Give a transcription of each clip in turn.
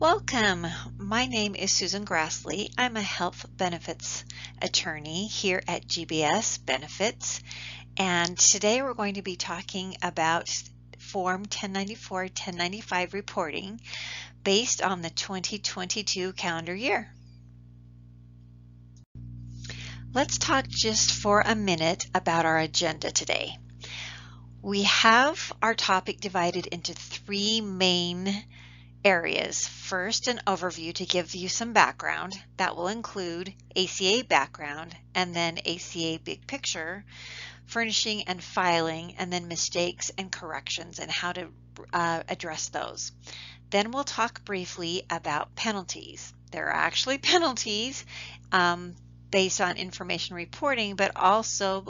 Welcome. My name is Susan Grassley. I'm a health benefits attorney here at GBS Benefits, and today we're going to be talking about Form 1094-1095 reporting based on the 2022 calendar year. Let's talk just for a minute about our agenda today. We have our topic divided into three main areas. First, an overview to give you some background. That will include ACA background, and then ACA big picture, furnishing and filing, and then mistakes and corrections and how to address those. Then we'll talk briefly about penalties. There are actually penalties based on information reporting, but also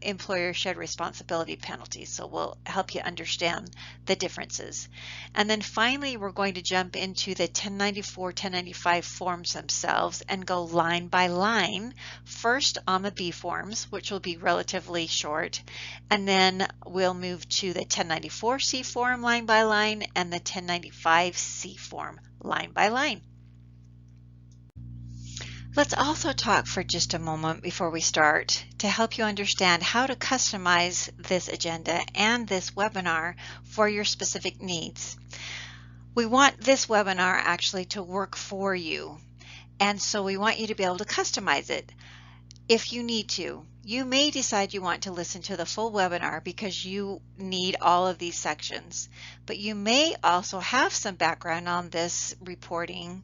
employer shared responsibility penalties. So we'll help you understand the differences. And then finally, we're going to jump into the 1094, 1095 forms themselves and go line by line, first on the B forms, which will be relatively short, and then we'll move to the 1094C form line by line and the 1095C form line by line. Let's also talk for just a moment before we start to help you understand how to customize this agenda and this webinar for your specific needs. We want this webinar actually to work for you, and so we want you to be able to customize it if you need to. You may decide you want to listen to the full webinar because you need all of these sections, but you may also have some background on this reporting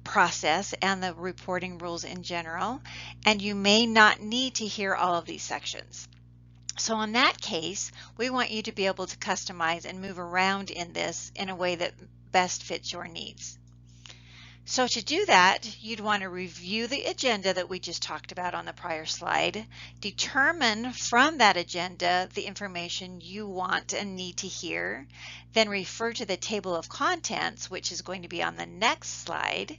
process and the reporting rules in general, and you may not need to hear all of these sections. So in that case, we want you to be able to customize and move around in this in a way that best fits your needs. So to do that, you'd want to review the agenda that we just talked about on the prior slide, determine from that agenda the information you want and need to hear, then refer to the table of contents, which is going to be on the next slide,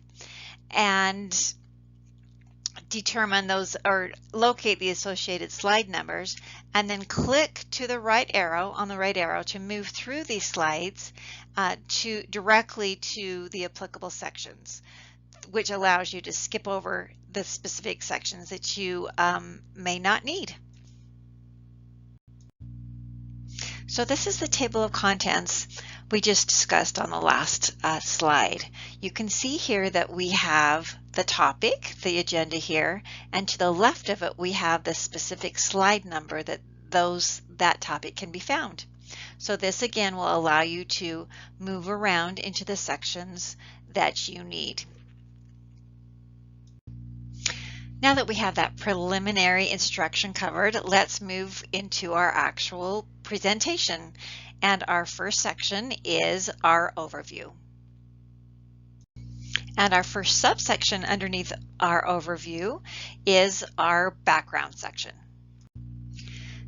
and determine those or locate the associated slide numbers, and then click to the right arrow to move through these slides to directly to the applicable sections, which allows you to skip over the specific sections that you may not need. So this is the table of contents we just discussed on the last slide. You can see here that we have the topic, the agenda here, and to the left of it we have the specific slide number that that topic can be found. So this again will allow you to move around into the sections that you need. Now that we have that preliminary instruction covered, let's move into our actual presentation. And our first section is our overview. And our first subsection underneath our overview is our background section.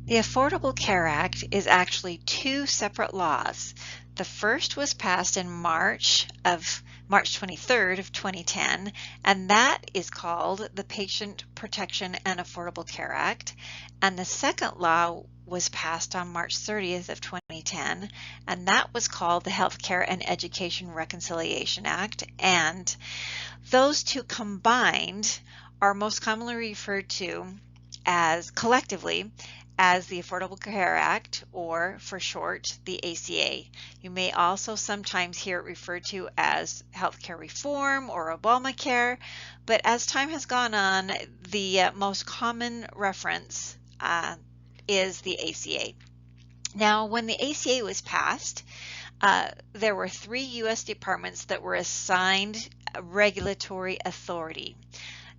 The Affordable Care Act is actually two separate laws. The first was passed in March 23rd of 2010, and that is called the Patient Protection and Affordable Care Act. And the second law was passed on March 30th of 2010, and that was called the Healthcare and Education Reconciliation Act. And those two combined are most commonly referred to as collectively as the Affordable Care Act, or for short, the ACA. You may also sometimes hear it referred to as healthcare reform or Obamacare, but as time has gone on, the most common reference is the ACA. Now, when the ACA was passed, there were three U.S. departments that were assigned regulatory authority.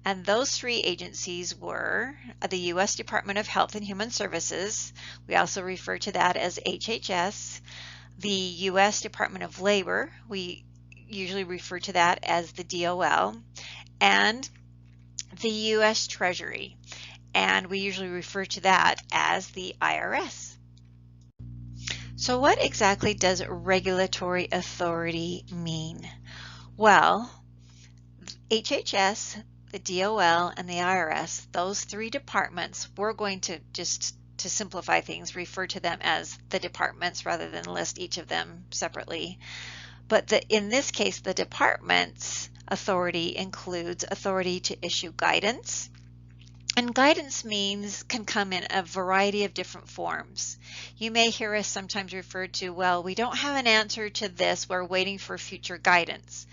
And those three agencies were the U.S. Department of Health and Human Services. We also refer to that as HHS. The U.S. Department of Labor, we usually refer to that as the DOL. And the U.S. Treasury, and we usually refer to that as the IRS. So what exactly does regulatory authority mean? Well, HHS, the DOL, and the IRS, those three departments, we're going to just to simplify things refer to them as the departments rather than list each of them separately. But in this case, the department's authority includes authority to issue guidance. And guidance can come in a variety of different forms. You may hear us sometimes refer to, well, we don't have an answer to this, we're waiting for future guidance.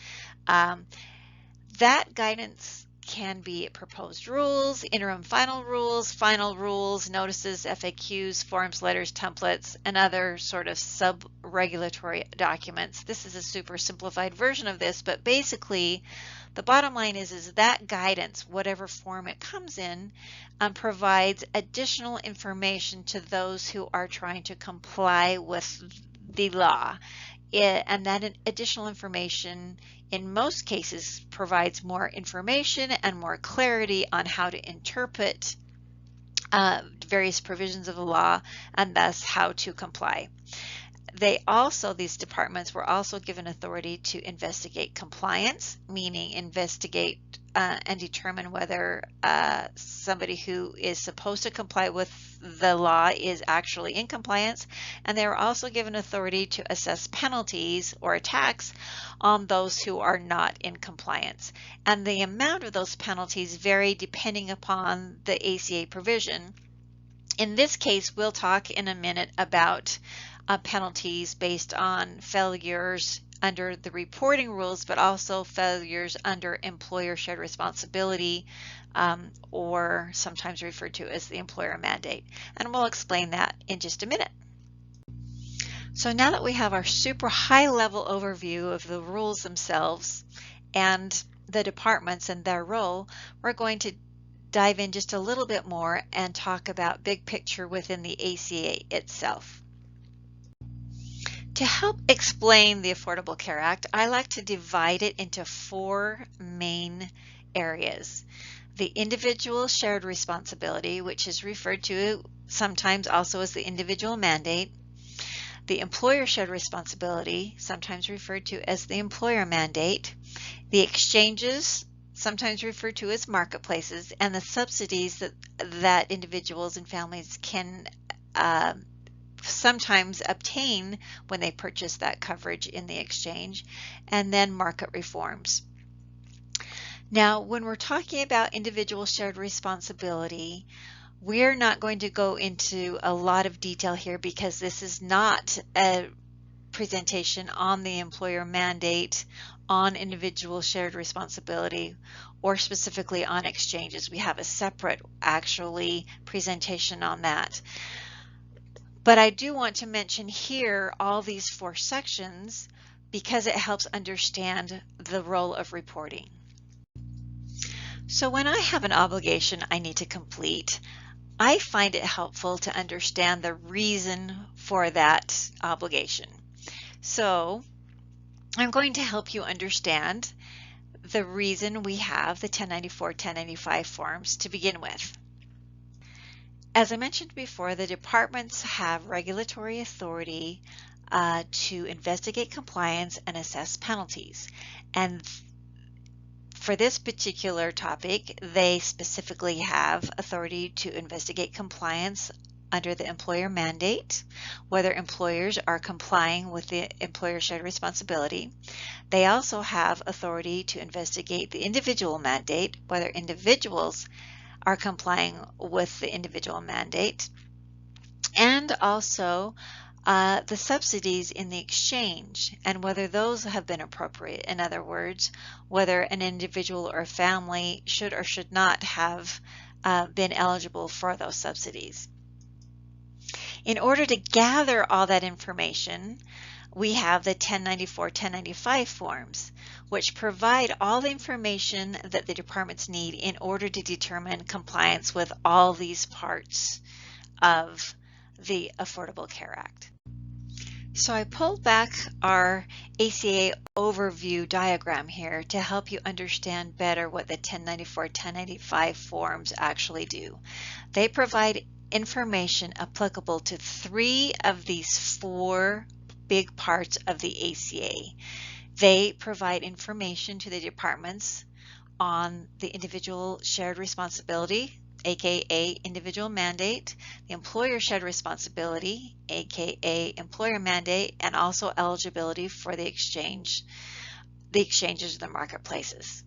That guidance can be proposed rules, interim final rules, notices, FAQs, forms, letters, templates, and other sort of sub-regulatory documents. This is a super simplified version of this, but basically the bottom line is that guidance, whatever form it comes in, provides additional information to those who are trying to comply with the law. And that additional information in most cases provides more information and more clarity on how to interpret various provisions of the law and thus how to comply. These departments were also given authority to investigate compliance, meaning investigate and determine whether somebody who is supposed to comply with the law is actually in compliance. And they were also given authority to assess penalties or attacks on those who are not in compliance. And the amount of those penalties vary depending upon the ACA provision. In this case, we'll talk in a minute about penalties based on failures under the reporting rules, but also failures under employer shared responsibility, or sometimes referred to as the employer mandate. And we'll explain that in just a minute. So now that we have our super high level overview of the rules themselves and the departments and their role, we're going to dive in just a little bit more and talk about big picture within the ACA itself. To help explain the Affordable Care Act, I like to divide it into 4 main areas. The individual shared responsibility, which is referred to sometimes also as the individual mandate. The employer shared responsibility, sometimes referred to as the employer mandate. The exchanges, sometimes referred to as marketplaces, and the subsidies that individuals and families can sometimes obtain when they purchase that coverage in the exchange, and then market reforms. Now, when we're talking about individual shared responsibility, we're not going to go into a lot of detail here because this is not a presentation on the employer mandate, on individual shared responsibility, or specifically on exchanges. We have a separate presentation on that. But I do want to mention here all these 4 sections because it helps understand the role of reporting. So when I have an obligation I need to complete, I find it helpful to understand the reason for that obligation. So I'm going to help you understand the reason we have the 1094, 1095 forms to begin with. As I mentioned before, the departments have regulatory authority to investigate compliance and assess penalties. And for this particular topic, they specifically have authority to investigate compliance under the employer mandate, whether employers are complying with the employer shared responsibility. They also have authority to investigate the individual mandate, whether individuals are complying with the individual mandate, and also the subsidies in the exchange and whether those have been appropriate. In other words, whether an individual or family should or should not have been eligible for those subsidies. In order to gather all that information, we have the 1094, 1095 forms, which provide all the information that the departments need in order to determine compliance with all these parts of the Affordable Care Act. So I pulled back our ACA overview diagram here to help you understand better what the 1094, 1095 forms actually do. They provide information applicable to 3 of these 4 big parts of the ACA. They provide information to the departments on the individual shared responsibility, aka individual mandate, the employer shed responsibility, aka employer mandate, and also eligibility for the exchanges of the marketplaces.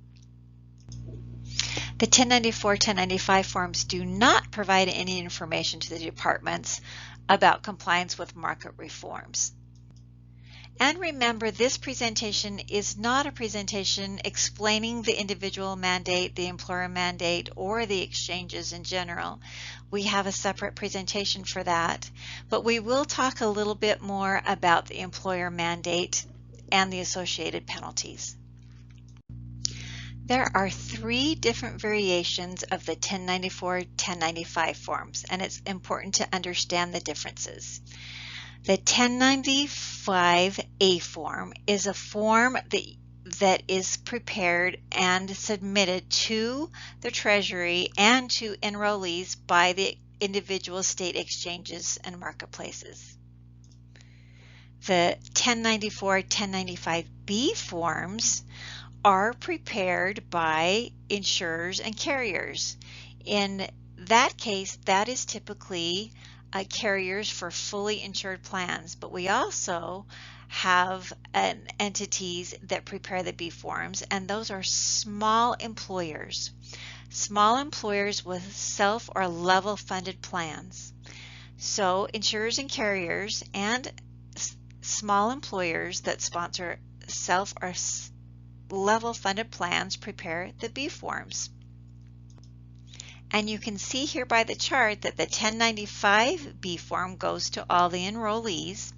The 1094, 1095 forms do not provide any information to the departments about compliance with market reforms. And remember, this presentation is not a presentation explaining the individual mandate, the employer mandate, or the exchanges in general. We have a separate presentation for that, but we will talk a little bit more about the employer mandate and the associated penalties. There are 3 different variations of the 1094, 1095 forms, and it's important to understand the differences. The 1095A form is a form that is prepared and submitted to the Treasury and to enrollees by the individual state exchanges and marketplaces. The 1094, 1095B forms are prepared by insurers and carriers. In that case, that is typically carriers for fully insured plans, but we also have entities that prepare the B forms, and those are small employers with self or level funded plans. So insurers and carriers and small employers that sponsor self or level funded plans prepare the B forms. And you can see here by the chart that the 1095B form goes to all the enrollees,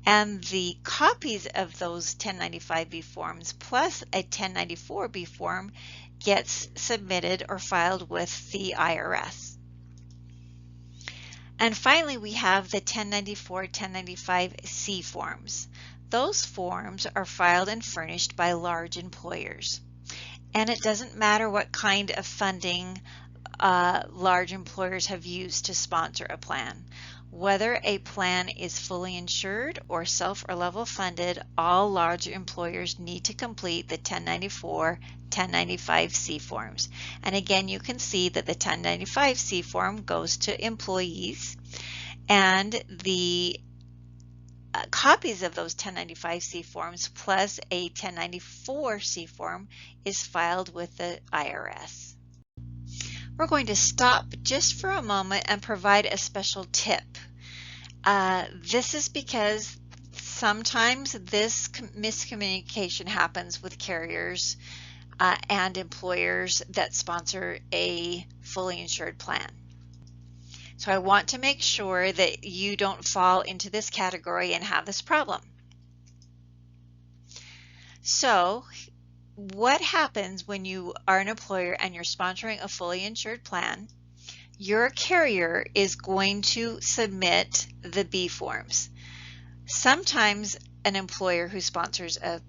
and the copies of those 1095B forms plus a 1094B form gets submitted or filed with the IRS. And finally, we have the 1094, 1095C forms. Those forms are filed and furnished by large employers. And it doesn't matter what kind of funding large employers have used to sponsor a plan. Whether a plan is fully insured or self or level funded, all large employers need to complete the 1094, 1095C forms. And again, you can see that the 1095C form goes to employees, and the copies of those 1095C forms plus a 1094C form is filed with the IRS. We're going to stop just for a moment and provide a special tip. This is because sometimes this miscommunication happens with carriers and employers that sponsor a fully insured plan. So I want to make sure that you don't fall into this category and have this problem. So what happens when you are an employer and you're sponsoring a fully insured plan? Your carrier is going to submit the B forms. Sometimes an employer who sponsors a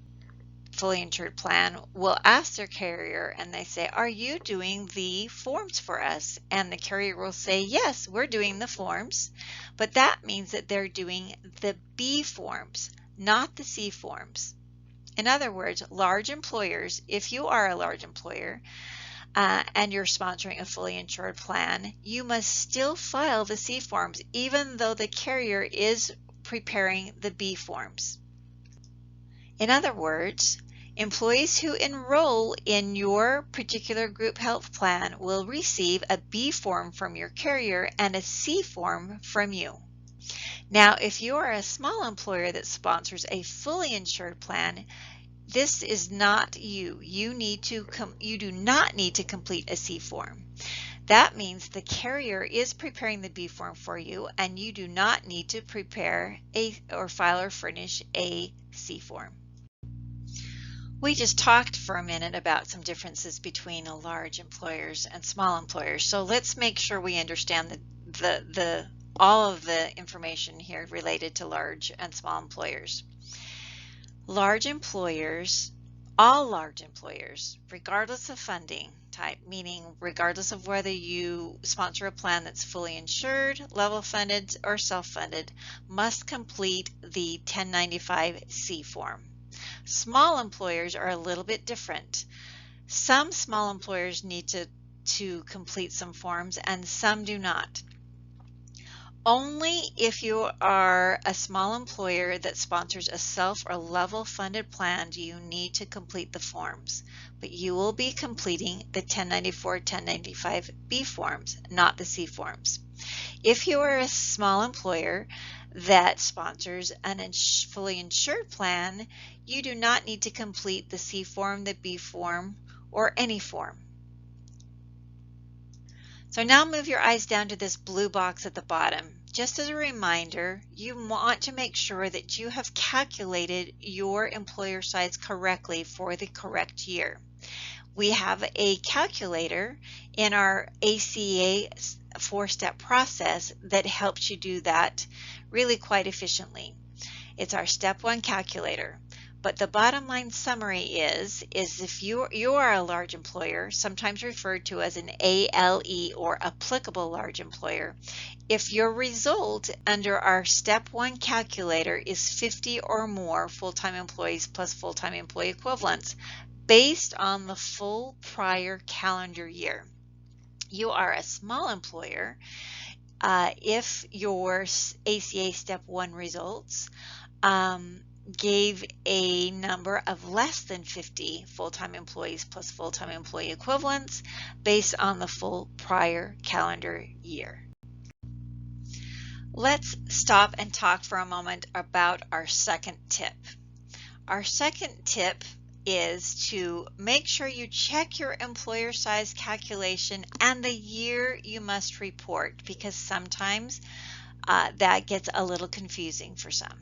fully insured plan will ask their carrier, and they say, "Are you doing the forms for us?" And the carrier will say, "Yes, we're doing the forms," but that means that they're doing the B forms, not the C forms. In other words, large employers, if you are a large employer and you're sponsoring a fully insured plan, you must still file the C forms even though the carrier is preparing the B forms. In other words, employees who enroll in your particular group health plan will receive a B form from your carrier and a C form from you. Now, if you are a small employer that sponsors a fully insured plan, this is not you. You do not need to complete a C form. That means the carrier is preparing the B form for you, and you do not need to prepare or file or furnish a C form. We just talked for a minute about some differences between large employers and small employers. So let's make sure we understand all of the information here related to large and small employers. Large employers, all large employers, regardless of funding type, meaning regardless of whether you sponsor a plan that's fully insured, level funded, or self-funded, must complete the 1095C form. Small employers are a little bit different. Some small employers need to to complete some forms and some do not. Only if you are a small employer that sponsors a self or level funded plan do you need to complete the forms, but you will be completing the 1094, 1095B forms, not the C forms. If you are a small employer that sponsors an fully insured plan, you do not need to complete the C form, the B form, or any form. So now move your eyes down to this blue box at the bottom. Just as a reminder, you want to make sure that you have calculated your employer size correctly for the correct year. We have a calculator in our ACA 4-step process that helps you do that really quite efficiently. It's our step 1 calculator. But the bottom line summary is if you are a large employer, sometimes referred to as an ALE or applicable large employer, if your result under our step 1 calculator is 50 or more full-time employees plus full-time employee equivalents based on the full prior calendar year. You are a small employer if your ACA step 1 results gave a number of less than 50 full-time employees plus full-time employee equivalents based on the full prior calendar year. Let's stop and talk for a moment about our second tip. Our second tip is to make sure you check your employer size calculation and the year you must report, because sometimes that gets a little confusing for some.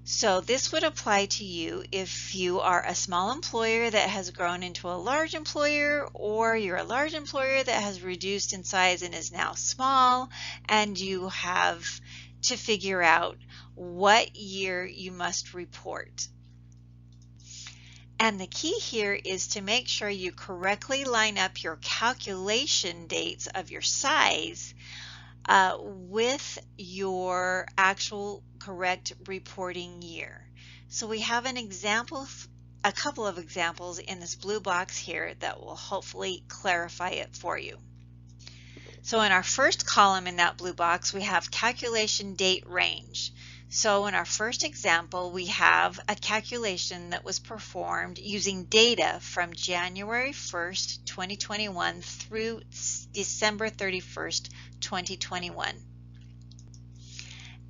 So this would apply to you if you are a small employer that has grown into a large employer, or you're a large employer that has reduced in size and is now small, and you have to figure out what year you must report. And the key here is to make sure you correctly line up your calculation dates of your size with your actual correct reporting year. So we have an example, a couple of examples in this blue box here that will hopefully clarify it for you. So in our first column in that blue box, we have calculation date range. So in our first example, we have a calculation that was performed using data from January 1st, 2021 through December 31st, 2021.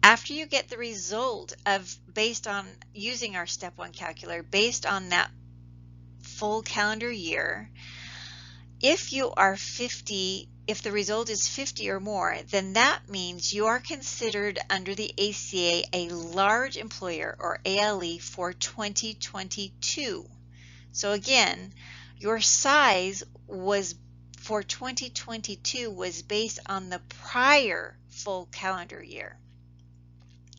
After you get the result of based on using our step 1 calculator based on that full calendar year, if you are 50, if the result is 50 or more, then that means you are considered under the ACA a large employer, or ALE, for 2022. So again, your size was for 2022 was based on the prior full calendar year.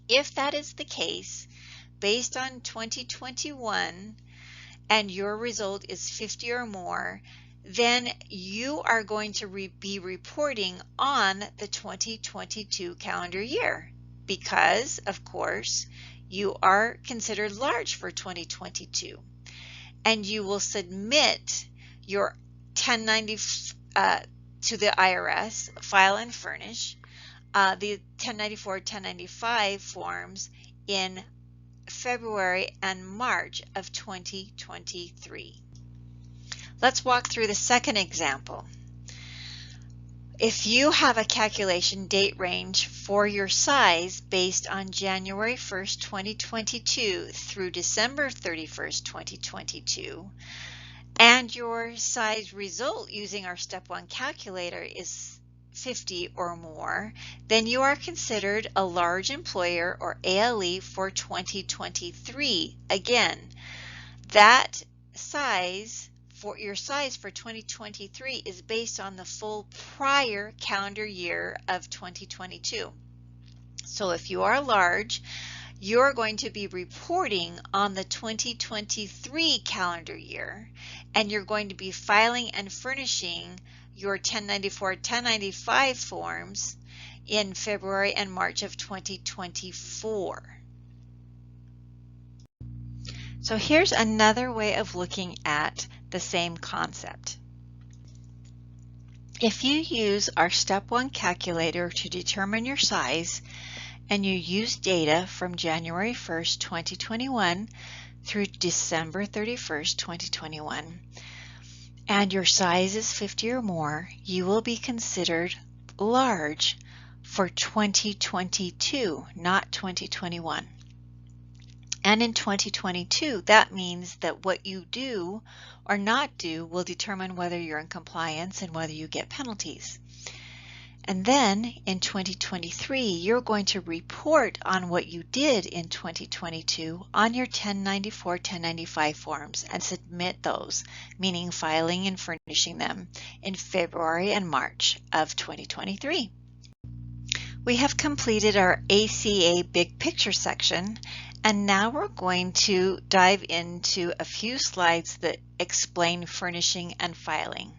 If that is the case, based on 2021, and your result is 50 or more, then you are going to be reporting on the 2022 calendar year, because, of course, you are considered large for 2022. And you will submit your 1090 to the IRS, file and furnish, the 1094, 1095 forms in February and March of 2023. Let's walk through the second example. If you have a calculation date range for your size based on January 1st, 2022 through December 31st, 2022, and your size result using our step 1 calculator is 50 or more, then you are considered a large employer, or ALE, for 2023. Again, that size for your size for 2023 is based on the full prior calendar year of 2022. So if you are large, you're going to be reporting on the 2023 calendar year, and you're going to be filing and furnishing your 1094, 1095 forms in February and March of 2024. So here's another way of looking at the same concept. If you use our Step 1 calculator to determine your size and you use data from January 1st, 2021 through December 31st, 2021, and your size is 50 or more, you will be considered large for 2022, not 2021. And in 2022, that means that what you do or not do will determine whether you're in compliance and whether you get penalties. And then in 2023, you're going to report on what you did in 2022 on your 1094, 1095 forms and submit those, meaning filing and furnishing them in February and March of 2023. We have completed our ACA Big Picture section, and now we're going to dive into a few slides that explain furnishing and filing.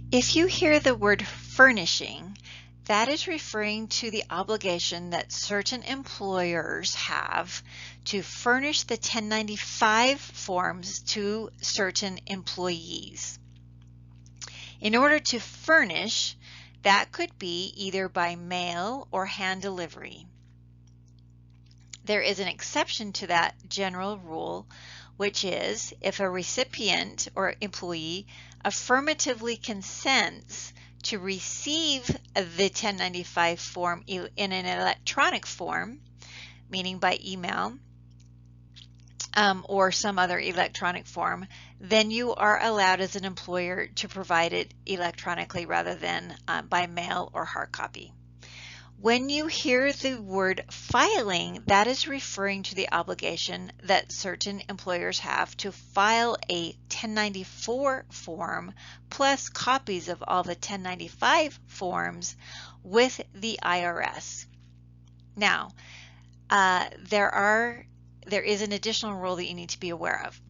If you hear the word furnishing, that is referring to the obligation that certain employers have to furnish the 1095 forms to certain employees. In order to furnish, that could be either by mail or hand delivery. There is an exception to that general rule, which is if a recipient or employee affirmatively consents to receive the 1095 form in an electronic form, meaning by email or some other electronic form, then you are allowed as an employer to provide it electronically rather than by mail or hard copy. When you hear the word filing, that is referring to the obligation that certain employers have to file a 1094 form plus copies of all the 1095 forms with the IRS. Now, there is an additional rule that you need to be aware of.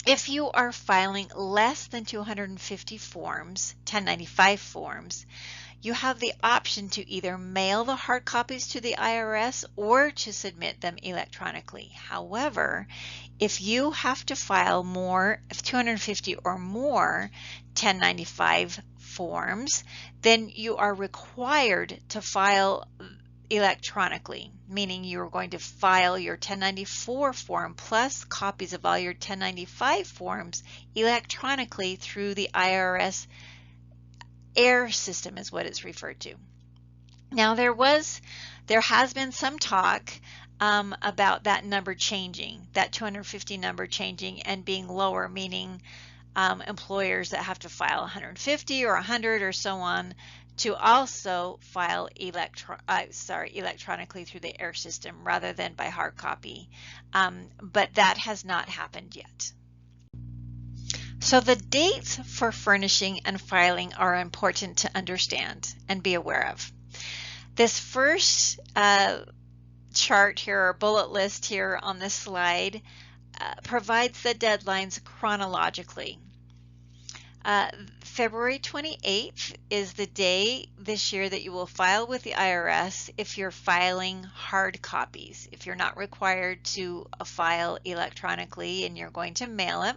If you are filing less than 250 forms, 1095 forms, you have the option to either mail the hard copies to the IRS or to submit them electronically. However, if you have to file more, 250 or more 1095 forms, then you are required to file electronically, meaning you're going to file your 1094 form plus copies of all your 1095 forms electronically through the IRS air system is what it's referred to. Now there has been some talk about that number changing, that 250 number changing and being lower, meaning employers that have to file 150 or 100 or so on to also file electronically through the air system rather than by hard copy. But that has not happened yet. So the dates for furnishing and filing are important to understand and be aware of. This first chart here, or bullet list here on this slide, provides the deadlines chronologically. February 28th is the day this year that you will file with the IRS if you're filing hard copies. If you're not required to file electronically and you're going to mail it.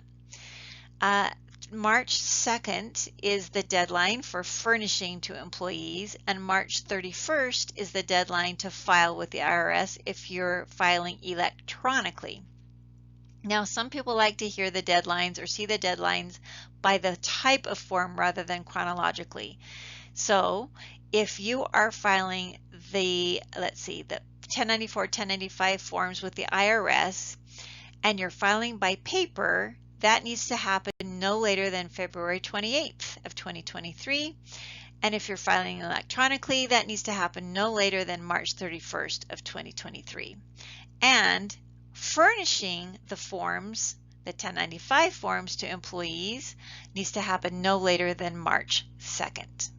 March 2nd is the deadline for furnishing to employees, and March 31st is the deadline to file with the IRS if you're filing electronically. Now, some people like to hear the deadlines or see the deadlines by the type of form rather than chronologically. So if you are filing the 1094, 1095 forms with the IRS and you're filing by paper, that needs to happen no later than February 28th of 2023. And if you're filing electronically, that needs to happen no later than March 31st of 2023. And furnishing the forms, the 1095 forms to employees, needs to happen no later than March 2nd.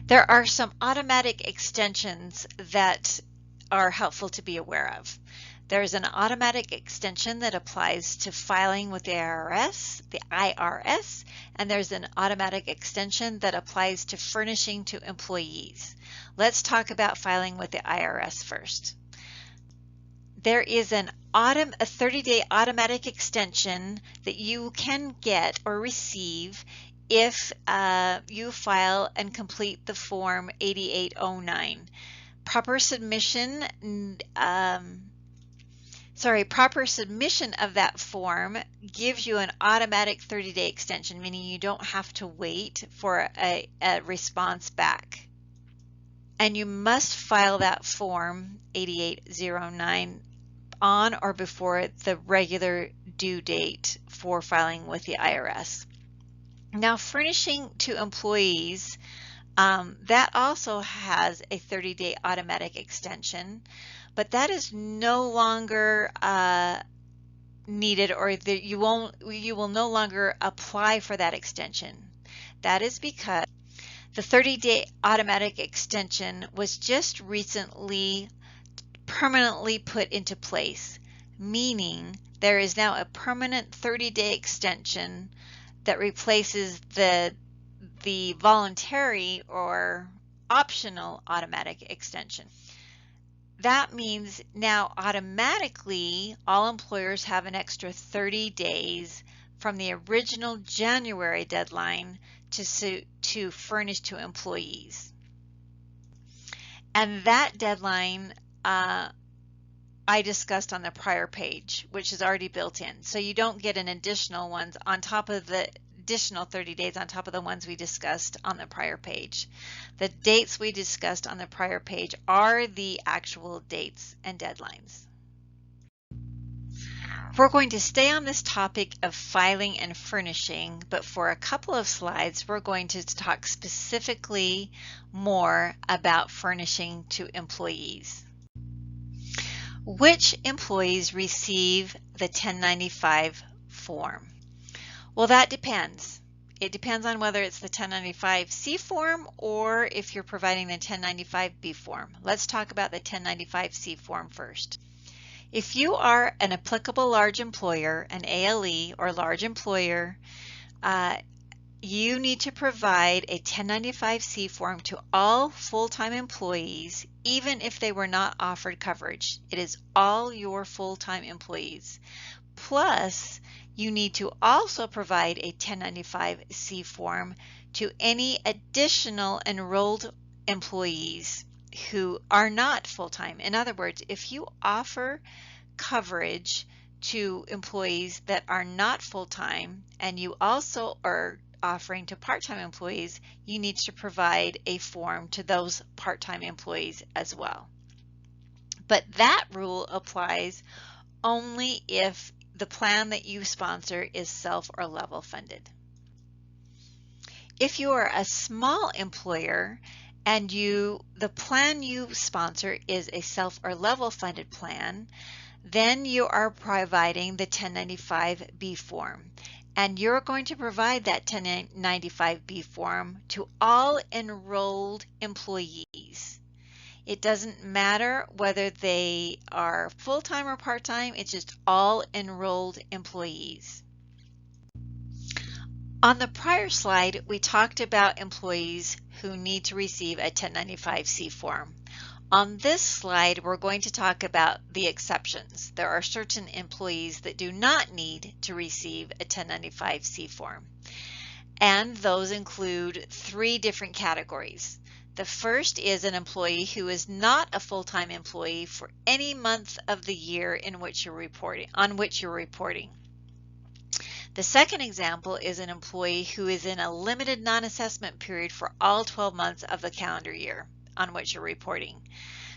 There are some automatic extensions that are helpful to be aware of. There's an automatic extension that applies to filing with the IRS, and there's an automatic extension that applies to furnishing to employees. Let's talk about filing with the IRS first. There is a 30-day automatic extension that you can get or receive if you file and complete the form 8809. Proper submission of that form gives you an automatic 30-day extension, meaning you don't have to wait for a response back. And you must file that form 8809 on or before the regular due date for filing with the IRS. Now, furnishing to employees, that also has a 30-day automatic extension, but that is no longer needed, or you will no longer apply for that extension. That is because the 30-day automatic extension was just recently permanently put into place, meaning there is now a permanent 30-day extension that replaces the voluntary or optional automatic extension. That means now automatically all employers have an extra 30 days from the original January deadline to furnish to employees. And that deadline I discussed on the prior page, which is already built in. So you don't get an additional ones on top of the additional 30 days on top of the ones we discussed on the prior page. The dates we discussed on the prior page are the actual dates and deadlines. We're going to stay on this topic of filing and furnishing, but for a couple of slides, we're going to talk specifically more about furnishing to employees. Which employees receive the 1095 form? Well, that depends. It depends on whether it's the 1095-C form or if you're providing the 1095-B form. Let's talk about the 1095-C form first. If you are an applicable large employer, an ALE or large employer, you need to provide a 1095-C form to all full-time employees, even if they were not offered coverage. It is all your full-time employees. Plus, you need to also provide a 1095-C form to any additional enrolled employees who are not full-time. In other words, if you offer coverage to employees that are not full-time and you also are offering to part-time employees, you need to provide a form to those part-time employees as well. But that rule applies only if the plan that you sponsor is self or level funded. If you are a small employer and the plan you sponsor is a self or level funded plan, then you are providing the 1095-B form. And you're going to provide that 1095-B form to all enrolled employees. It doesn't matter whether they are full-time or part-time, it's just all enrolled employees. On the prior slide, we talked about employees who need to receive a 1095-C form. On this slide, we're going to talk about the exceptions. There are certain employees that do not need to receive a 1095-C form. And those include 3 different categories. The first is an employee who is not a full-time employee for any month of the year on which you're reporting. The second example is an employee who is in a limited non-assessment period for all 12 months of the calendar year on which you're reporting.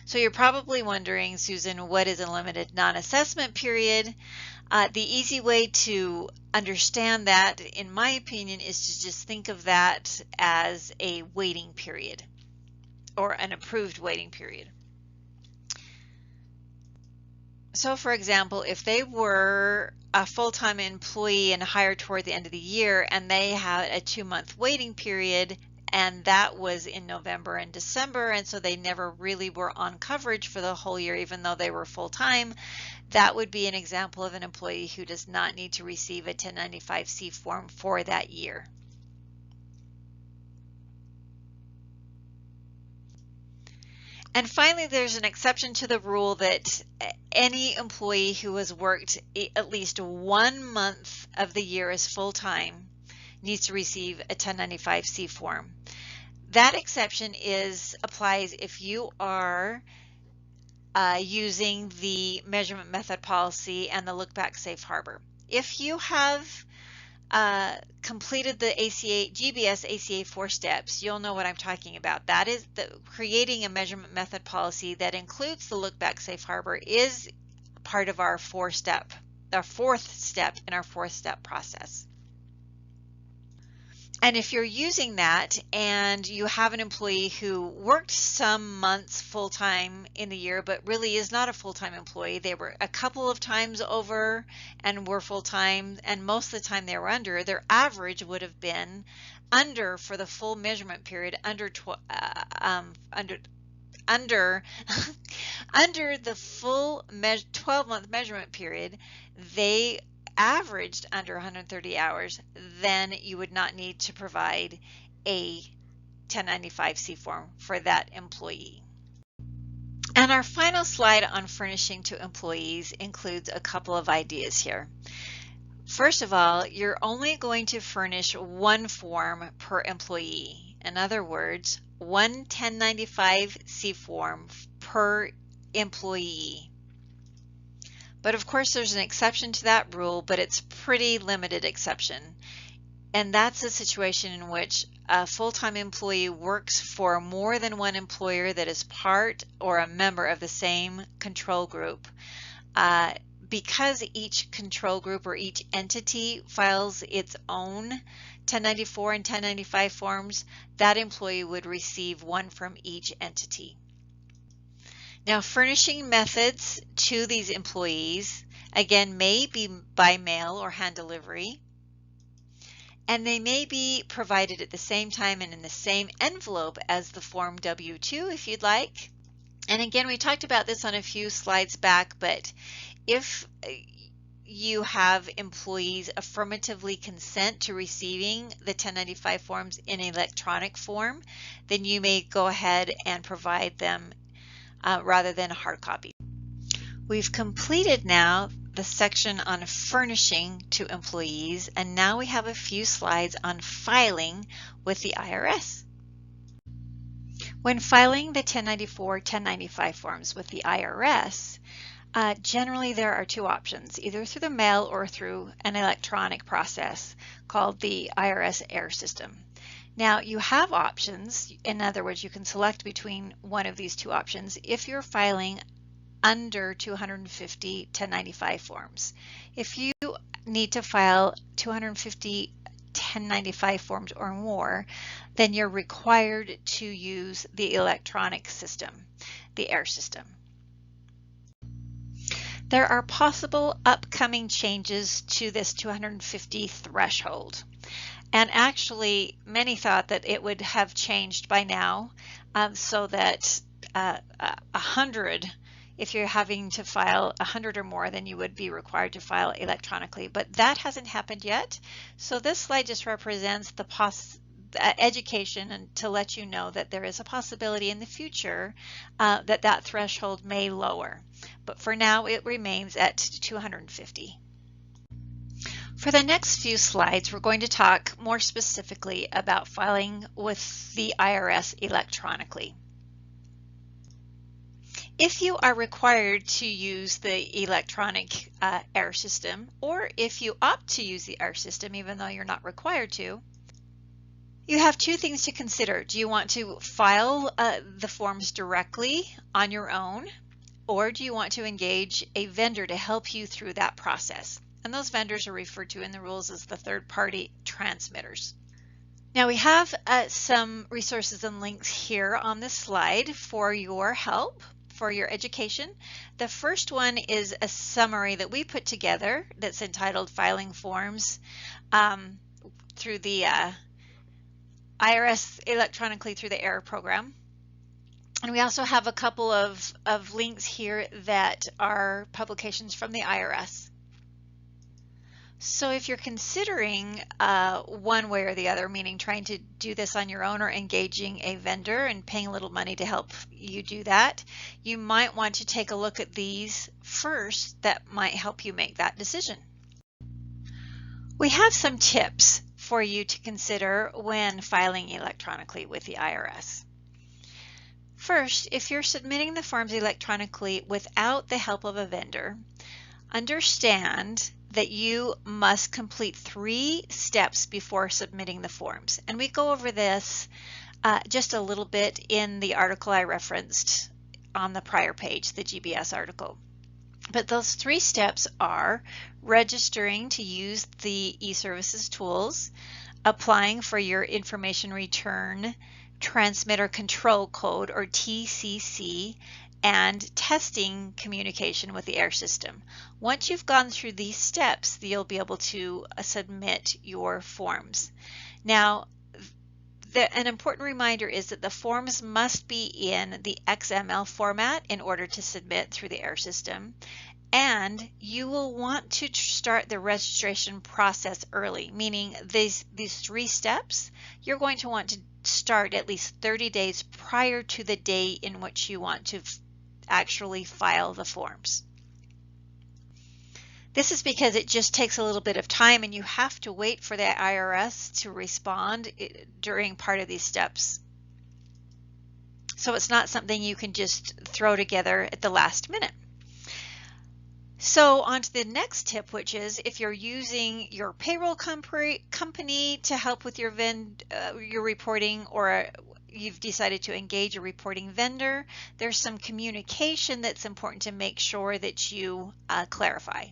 So you're probably wondering, Susan, what is a limited non-assessment period? The easy way to understand that, in my opinion, is to just think of that as a waiting period or an approved waiting period. So for example, if they were a full-time employee and hired toward the end of the year and they had a 2-month waiting period, and that was in November and December, and so they never really were on coverage for the whole year even though they were full-time, that would be an example of an employee who does not need to receive a 1095-C form for that year. And finally, there's an exception to the rule that any employee who has worked at least 1 month of the year as full-time needs to receive a 1095-C form. That exception applies if you are using the measurement method policy and the look back safe harbor. If you have completed the GBS ACA 4 steps, you'll know what I'm talking about. That is creating a measurement method policy that includes the look back safe harbor is part of our fourth step in our 4th-step process. And if you're using that and you have an employee who worked some months full-time in the year but really is not a full-time employee, they were a couple of times over and were full-time, and most of the time they were under, their average would have been under for the full measurement period, under the full 12-month measurement period, they averaged under 130 hours, then you would not need to provide a 1095-C form for that employee. And our final slide on furnishing to employees includes a couple of ideas here. First of all, you're only going to furnish one form per employee. In other words, one 1095-C form per employee. But of course there's an exception to that rule, but it's pretty limited exception. And that's a situation in which a full-time employee works for more than one employer that is part or a member of the same control group. Because each control group or each entity files its own 1094 and 1095 forms, that employee would receive one from each entity. Now, furnishing methods to these employees, again, may be by mail or hand delivery, and they may be provided at the same time and in the same envelope as the Form W-2 if you'd like. And again, we talked about this on a few slides back, but if you have employees affirmatively consent to receiving the 1095 forms in electronic form, then you may go ahead and provide them rather than a hard copy. We've completed now the section on furnishing to employees, and now we have a few slides on filing with the IRS. When filing the 1094, 1095 forms with the IRS, generally there are two options, either through the mail or through an electronic process called the IRS air system. Now you have options, in other words, you can select between one of these two options if you're filing under 250 1095 forms. If you need to file 250 1095 forms or more, then you're required to use the electronic system, the air system. There are possible upcoming changes to this 250 threshold. And actually, many thought that it would have changed by now, so that 100, if you're having to file 100 or more, then you would be required to file electronically. But that hasn't happened yet. So this slide just represents the education and to let you know that there is a possibility in the future that threshold may lower. But for now, it remains at 250. For the next few slides, we're going to talk more specifically about filing with the IRS electronically. If you are required to use the electronic air system, or if you opt to use the air system even though you're not required to, you have two things to consider. Do you want to file the forms directly on your own, or do you want to engage a vendor to help you through that process? And those vendors are referred to in the rules as the third-party transmitters. Now we have some resources and links here on this slide for your help, for your education. The first one is a summary that we put together that's entitled Filing Forms through the IRS electronically through the AIR program. And we also have a couple of links here that are publications from the IRS. So if you're considering one way or the other, meaning trying to do this on your own or engaging a vendor and paying a little money to help you do that, you might want to take a look at these first that might help you make that decision. We have some tips for you to consider when filing electronically with the IRS. First, if you're submitting the forms electronically without the help of a vendor, understand that you must complete 3 steps before submitting the forms. And we go over this just a little bit in the article I referenced on the prior page, the GBS article. But those 3 steps are registering to use the e-services tools, applying for your information return transmitter control code, or TCC, and testing communication with the air system. Once you've gone through these steps, you'll be able to submit your forms. Now, an important reminder is that the forms must be in the XML format in order to submit through the air system. And you will want to start the registration process early, meaning these 3 steps, you're going to want to start at least 30 days prior to the day in which you want to actually file the forms. This is because it just takes a little bit of time and you have to wait for the IRS to respond during part of these steps. So it's not something you can just throw together at the last minute. So on to the next tip, which is if you're using your payroll company to help with your reporting, or you've decided to engage a reporting vendor, there's some communication that's important to make sure that you clarify.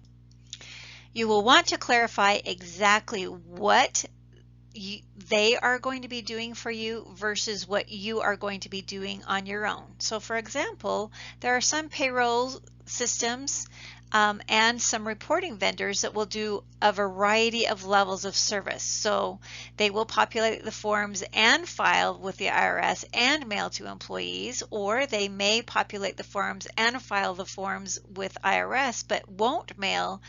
You will want to clarify exactly what they are going to be doing for you versus what you are going to be doing on your own. So for example, there are some payroll systems and some reporting vendors that will do a variety of levels of service. So they will populate the forms and file with the IRS and mail to employees, or they may populate the forms and file the forms with IRS but won't mail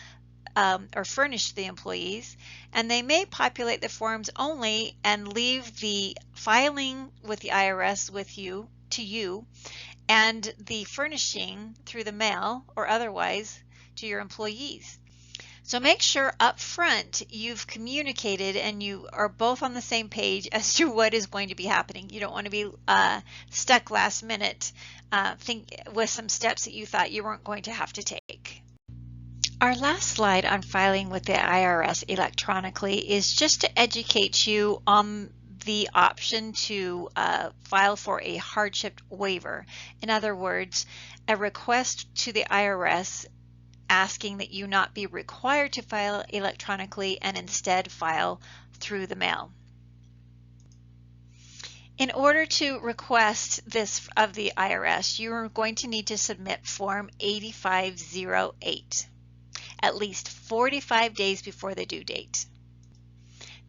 or furnish the employees, and they may populate the forms only and leave the filing with the IRS to you and the furnishing through the mail or otherwise to your employees. So make sure up front you've communicated and you are both on the same page as to what is going to be happening. You don't want to be stuck last minute with some steps that you thought you weren't going to have to take. Our last slide on filing with the IRS electronically is just to educate you on the option to file for a hardship waiver. In other words, a request to the IRS asking that you not be required to file electronically and instead file through the mail. In order to request this of the IRS, you are going to need to submit Form 8508. At least 45 days before the due date.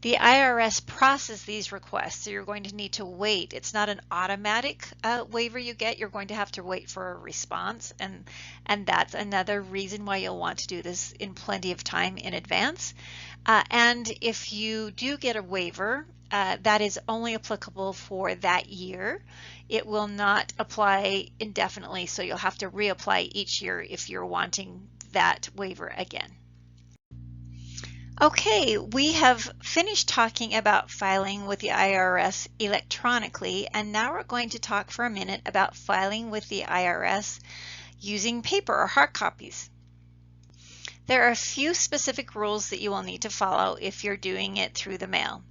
The IRS processes these requests, so you're going to need to wait. It's not an automatic waiver you get. You're going to have to wait for a response, and that's another reason why you'll want to do this in plenty of time in advance. And if you do get a waiver, that is only applicable for that year. It will not apply indefinitely, so you'll have to reapply each year if you're wanting that waiver again. Okay, we have finished talking about filing with the IRS electronically, and now we're going to talk for a minute about filing with the IRS using paper or hard copies. There are a few specific rules that you will need to follow if you're doing it through the mail.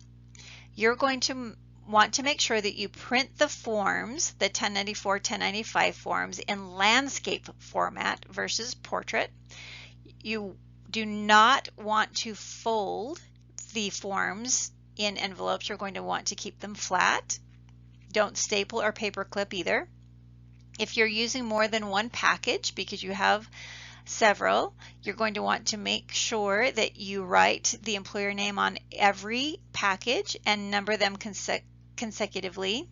You're going to want to make sure that you print the forms, the 1094, 1095 forms, in landscape format versus portrait. You do not want to fold the forms in envelopes. You're going to want to keep them flat. Don't staple or paper clip either. If you're using more than one package, because you have several, you're going to want to make sure that you write the employer name on every package and number them consecutively,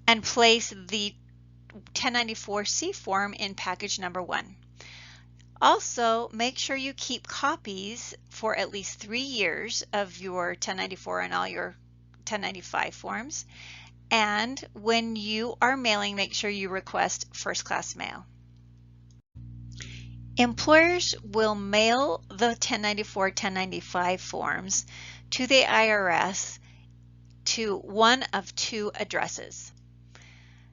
and place the 1094C form in package number 1. Also, make sure you keep copies for at least 3 years of your 1094 and all your 1095 forms. And when you are mailing, make sure you request first class mail. Employers will mail the 1094, 1095 forms to the IRS to one of two addresses.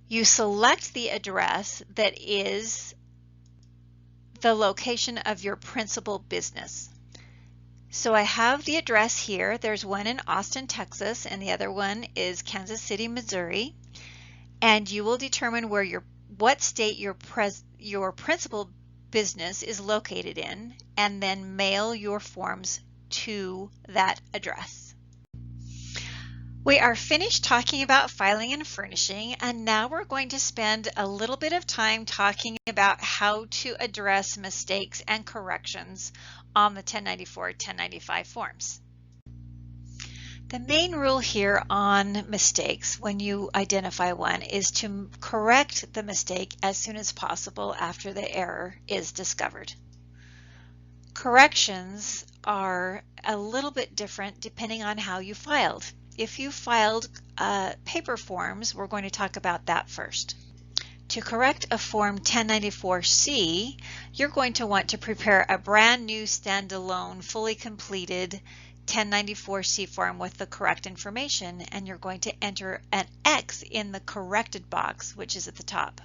You select the address that is the location of your principal business. So I have the address here. There's one in Austin, Texas, and the other one is Kansas City, Missouri. And you will determine what state your principal business is located in, and then mail your forms to that address. We are finished talking about filing and furnishing, and now we're going to spend a little bit of time talking about how to address mistakes and corrections on the 1094, 1095 forms. The main rule here on mistakes when you identify one is to correct the mistake as soon as possible after the error is discovered. Corrections are a little bit different depending on how you filed. If you filed paper forms, we're going to talk about that first. To correct a Form 1094-C, you're going to want to prepare a brand new standalone, fully completed 1094-C form with the correct information, and you're going to enter an X in the corrected box, which is at the top.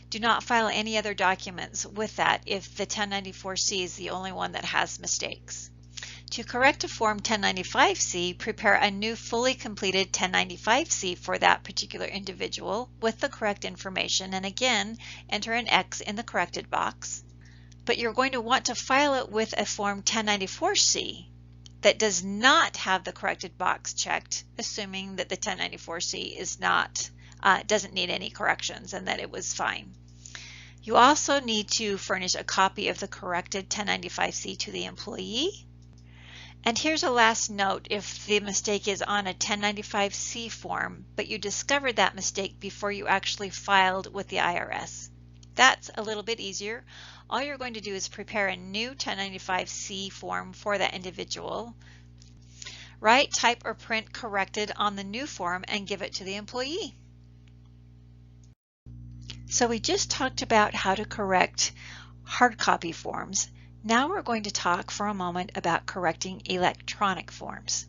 Do not file any other documents with that if the 1094-C is the only one that has mistakes. To correct a Form 1095-C, prepare a new fully completed 1095-C for that particular individual with the correct information, and again, enter an X in the corrected box. But you're going to want to file it with a Form 1094-C that does not have the corrected box checked, assuming that the 1094-C is not, doesn't need any corrections and that it was fine. You also need to furnish a copy of the corrected 1095-C to the employee. And here's a last note if the mistake is on a 1095-C form, but you discovered that mistake before you actually filed with the IRS. That's a little bit easier. All you're going to do is prepare a new 1095-C form for that individual. Write, type, or print corrected on the new form and give it to the employee. So we just talked about how to correct hard copy forms. Now we're going to talk for a moment about correcting electronic forms.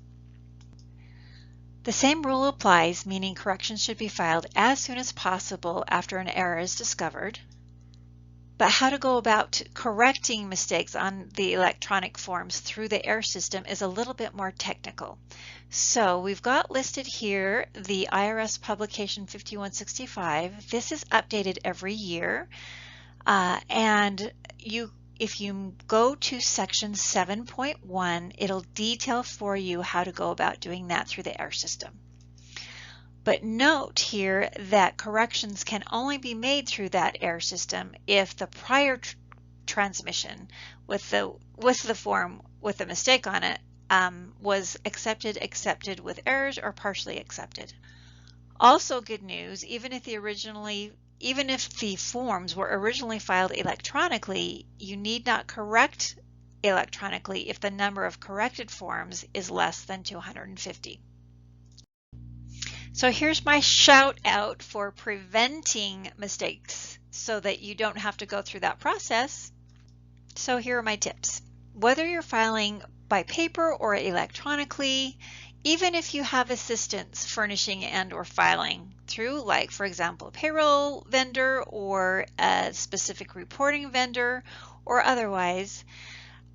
The same rule applies, meaning corrections should be filed as soon as possible after an error is discovered. But how to go about correcting mistakes on the electronic forms through the ERR system is a little bit more technical. So we've got listed here the IRS publication 5165. This is updated every year, and if you go to section 7.1, it'll detail for you how to go about doing that through the ERR system. But note here that corrections can only be made through that ERR system if the prior transmission with the form with a mistake on it was accepted with errors, or partially accepted. Also good news, even if the forms were originally filed electronically, you need not correct electronically if the number of corrected forms is less than 250. So here's my shout out for preventing mistakes so that you don't have to go through that process. So here are my tips. Whether you're filing by paper or electronically, even if you have assistance furnishing and or filing through, like for example, a payroll vendor or a specific reporting vendor or otherwise,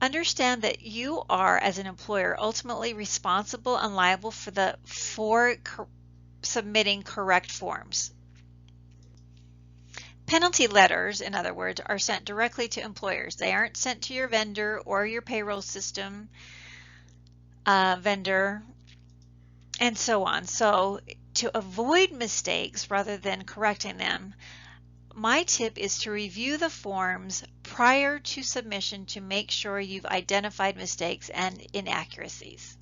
understand that you are, as an employer, ultimately responsible and liable for submitting correct forms. Penalty letters, in other words, are sent directly to employers. They aren't sent to your vendor or your payroll system vendor, and so on. So to avoid mistakes rather than correcting them, my tip is to review the forms prior to submission to make sure you've identified mistakes and inaccuracies.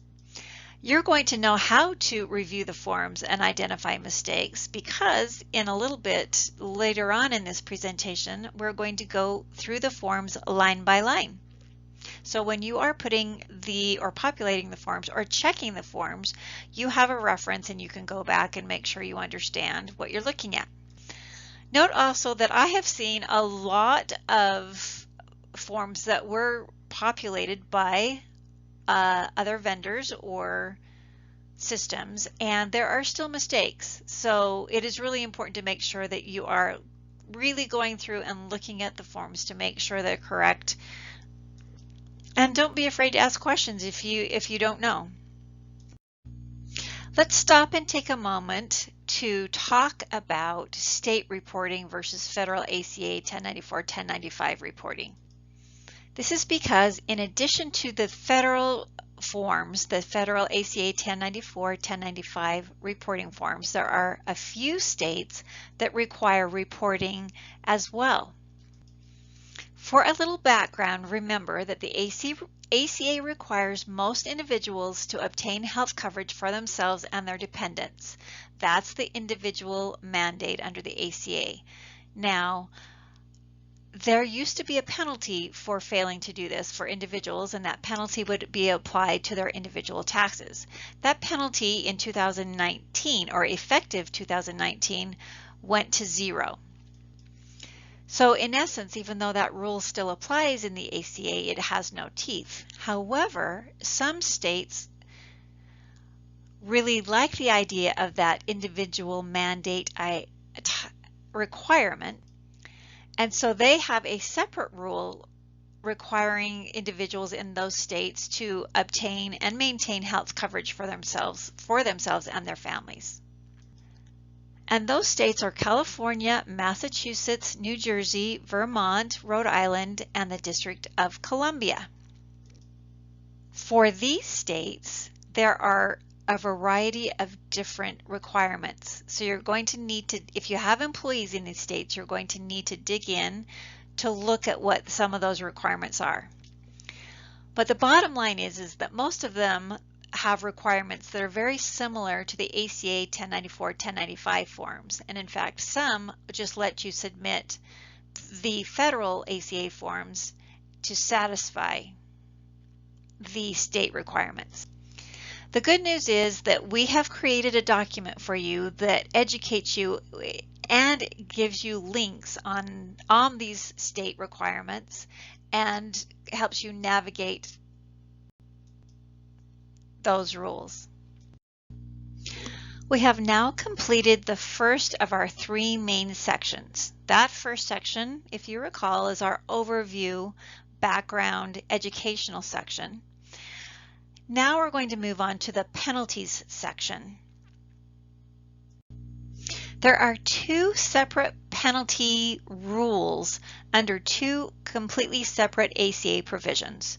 You're going to know how to review the forms and identify mistakes because in a little bit later on in this presentation, we're going to go through the forms line by line. So when you are populating the forms or checking the forms, you have a reference and you can go back and make sure you understand what you're looking at. Note also that I have seen a lot of forms that were populated by other vendors or systems, and there are still mistakes. So it is really important to make sure that you are really going through and looking at the forms to make sure they're correct. And don't be afraid to ask questions if you don't know. Let's stop and take a moment to talk about state reporting versus federal ACA 1094, 1095 reporting. This is because in addition to the federal forms, the federal ACA 1094, 1095 reporting forms, there are a few states that require reporting as well. For a little background, remember that the ACA requires most individuals to obtain health coverage for themselves and their dependents. That's the individual mandate under the ACA. Now, there used to be a penalty for failing to do this for individuals, and that penalty would be applied to their individual taxes. That penalty in 2019, or effective 2019, went to 0. So in essence, even though that rule still applies in the ACA, it has no teeth. However, some states really like the idea of that individual mandate requirement, and so they have a separate rule requiring individuals in those states to obtain and maintain health coverage for themselves and their families. And those states are California, Massachusetts, New Jersey, Vermont, Rhode Island, and the District of Columbia. For these states, there are a variety of different requirements. So you're going to need to, if you have employees in these states, you're going to need to dig in to look at what some of those requirements are. But the bottom line is that most of them have requirements that are very similar to the ACA 1094, 1095 forms. And in fact, some just let you submit the federal ACA forms to satisfy the state requirements. The good news is that we have created a document for you that educates you and gives you links on these state requirements and helps you navigate those rules. We have now completed the first of our 3 main sections. That first section, if you recall, is our overview, background, educational section. Now we're going to move on to the penalties section. There are 2 separate penalty rules under 2 completely separate ACA provisions.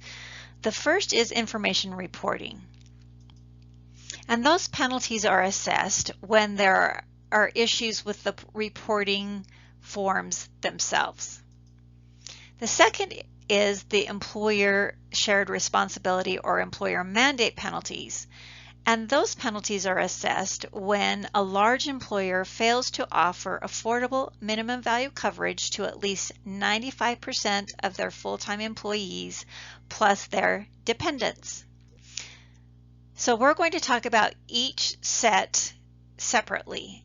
The first is information reporting. And those penalties are assessed when there are issues with the reporting forms themselves. The second is the employer shared responsibility or employer mandate penalties. And those penalties are assessed when a large employer fails to offer affordable minimum value coverage to at least 95% of their full-time employees plus their dependents. So we're going to talk about each set separately.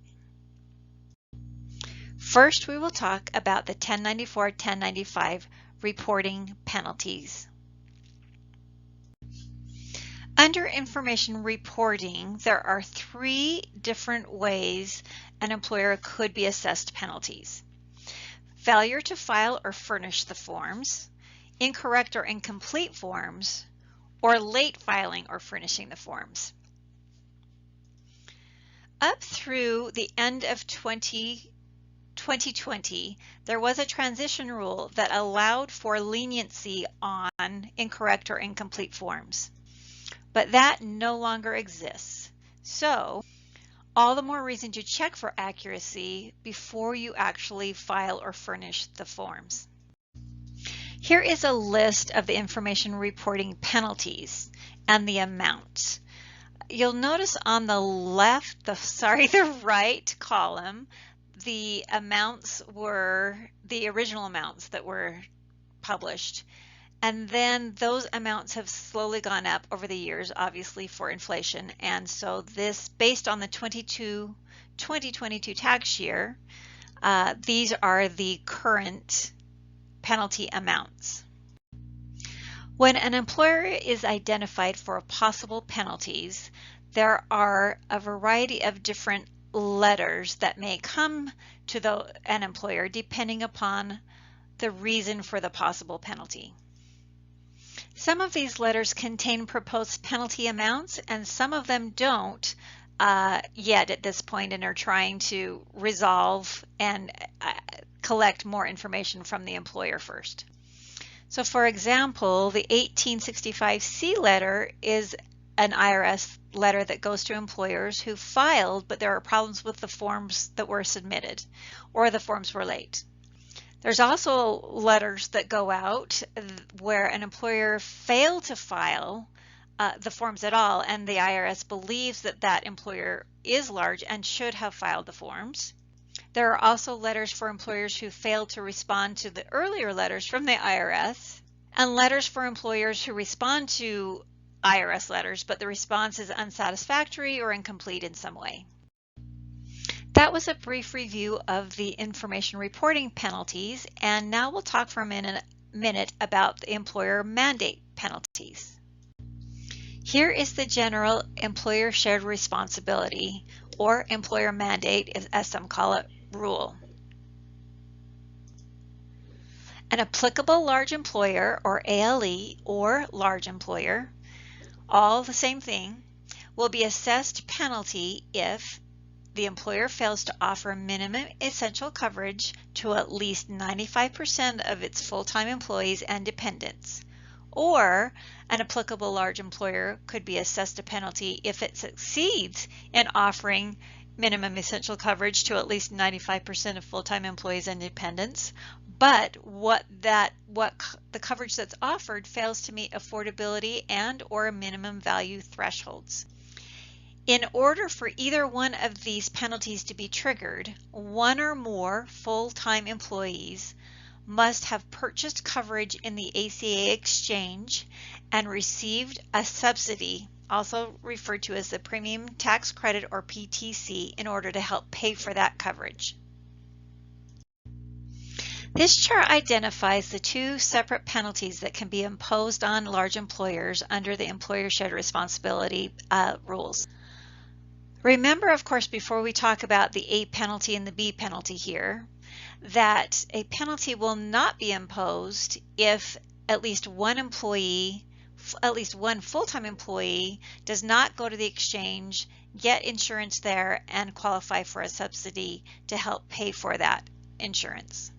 First, we will talk about the 1094, 1095 reporting penalties. Under information reporting, there are 3 different ways an employer could be assessed penalties. Failure to file or furnish the forms, incorrect or incomplete forms, or late filing or furnishing the forms. Up through the end of 2020, there was a transition rule that allowed for leniency on incorrect or incomplete forms, but that no longer exists. So, all the more reason to check for accuracy before you actually file or furnish the forms. Here is a list of the information reporting penalties and the amounts. You'll notice on the left, the right column, the amounts were the original amounts that were published. And then those amounts have slowly gone up over the years, obviously for inflation. And so this, based on the 2022 tax year, these are the current penalty amounts. When an employer is identified for possible penalties, there are a variety of different letters that may come to an employer depending upon the reason for the possible penalty. Some of these letters contain proposed penalty amounts, and some of them don't yet at this point and are trying to resolve and collect more information from the employer first. So for example, the 1865C letter is an IRS letter that goes to employers who filed, but there are problems with the forms that were submitted or the forms were late. There's also letters that go out where an employer failed to file the forms at all, and the IRS believes that that employer is large and should have filed the forms. There are also letters for employers who failed to respond to the earlier letters from the IRS, and letters for employers who respond to IRS letters, but the response is unsatisfactory or incomplete in some way. That was a brief review of the information reporting penalties, and now we'll talk for a minute about the employer mandate penalties. Here is the general employer shared responsibility, or employer mandate as some call it, rule. An applicable large employer, or ALE, or large employer, all the same thing, will be assessed penalty if the employer fails to offer minimum essential coverage to at least 95% of its full-time employees and dependents. Or an applicable large employer could be assessed a penalty if it succeeds in offering minimum essential coverage to at least 95% of full-time employees and dependents, but the coverage that's offered fails to meet affordability and or minimum value thresholds. In order for either one of these penalties to be triggered, one or more full-time employees must have purchased coverage in the ACA exchange and received a subsidy, also referred to as the premium tax credit or PTC, in order to help pay for that coverage. This chart identifies the two separate penalties that can be imposed on large employers under the employer shared responsibility rules. Remember, of course, before we talk about the A penalty and the B penalty here, that a penalty will not be imposed if at least one full-time employee does not go to the exchange, get insurance there, and qualify for a subsidy to help pay for that insurance.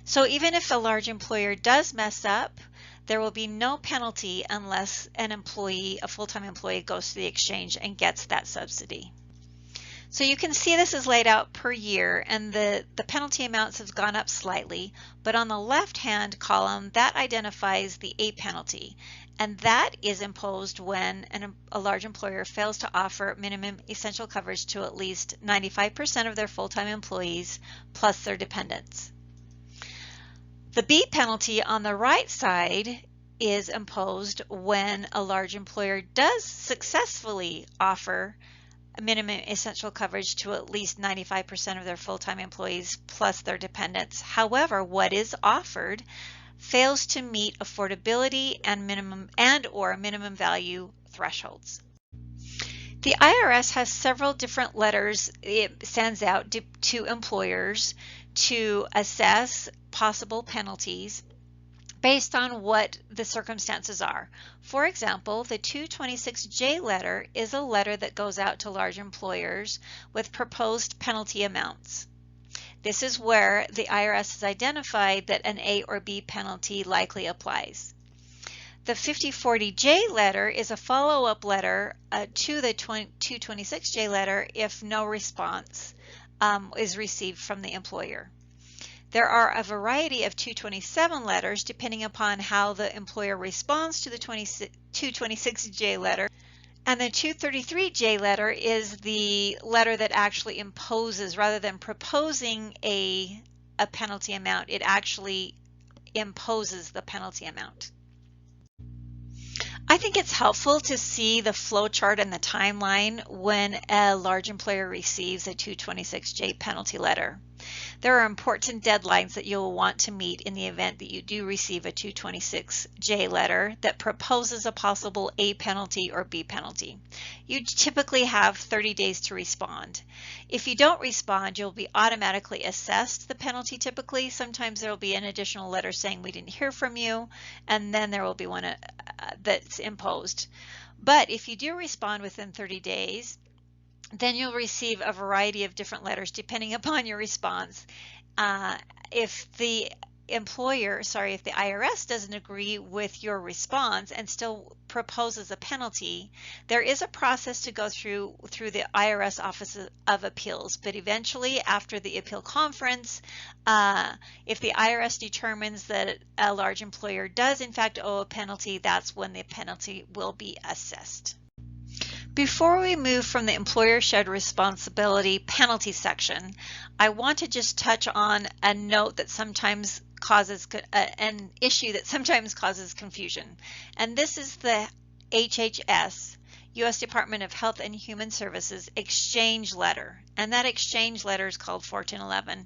So even if a large employer does mess up, there will be no penalty unless a full-time employee goes to the exchange and gets that subsidy. So you can see this is laid out per year, and the penalty amounts have gone up slightly, but on the left-hand column, that identifies the A penalty, and that is imposed when a large employer fails to offer minimum essential coverage to at least 95% of their full-time employees plus their dependents. The B penalty on the right side is imposed when a large employer does successfully offer minimum essential coverage to at least 95% of their full-time employees plus their dependents. However, what is offered fails to meet affordability and or minimum value thresholds. The IRS has several different letters it sends out to employers to assess possible penalties based on what the circumstances are. For example, the 226J letter is a letter that goes out to large employers with proposed penalty amounts. This is where the IRS has identified that an A or B penalty likely applies. The 5040J letter is a follow-up letter to the 226J letter if no response is received from the employer. There are a variety of 227 letters depending upon how the employer responds to the 226J letter. And the 233J letter is the letter that actually imposes, rather than proposing a penalty amount, it actually imposes the penalty amount. I think it's helpful to see the flow chart and the timeline when a large employer receives a 226J penalty letter. There are important deadlines that you'll want to meet in the event that you do receive a 226J letter that proposes a possible A penalty or B penalty. You typically have 30 days to respond. If you don't respond, you'll be automatically assessed the penalty typically. Sometimes there will be an additional letter saying we didn't hear from you, and then there will be one that's imposed. But if you do respond within 30 days, then you'll receive a variety of different letters depending upon your response. If the IRS doesn't agree with your response and still proposes a penalty, there is a process to go through the IRS Office of Appeals. But eventually, after the appeal conference, if the IRS determines that a large employer does in fact owe a penalty, that's when the penalty will be assessed. Before we move from the employer shared responsibility penalty section, I want to just touch on a note that sometimes causes an issue that sometimes causes confusion. And this is the HHS, U.S. Department of Health and Human Services exchange letter. And that exchange letter is called 1411.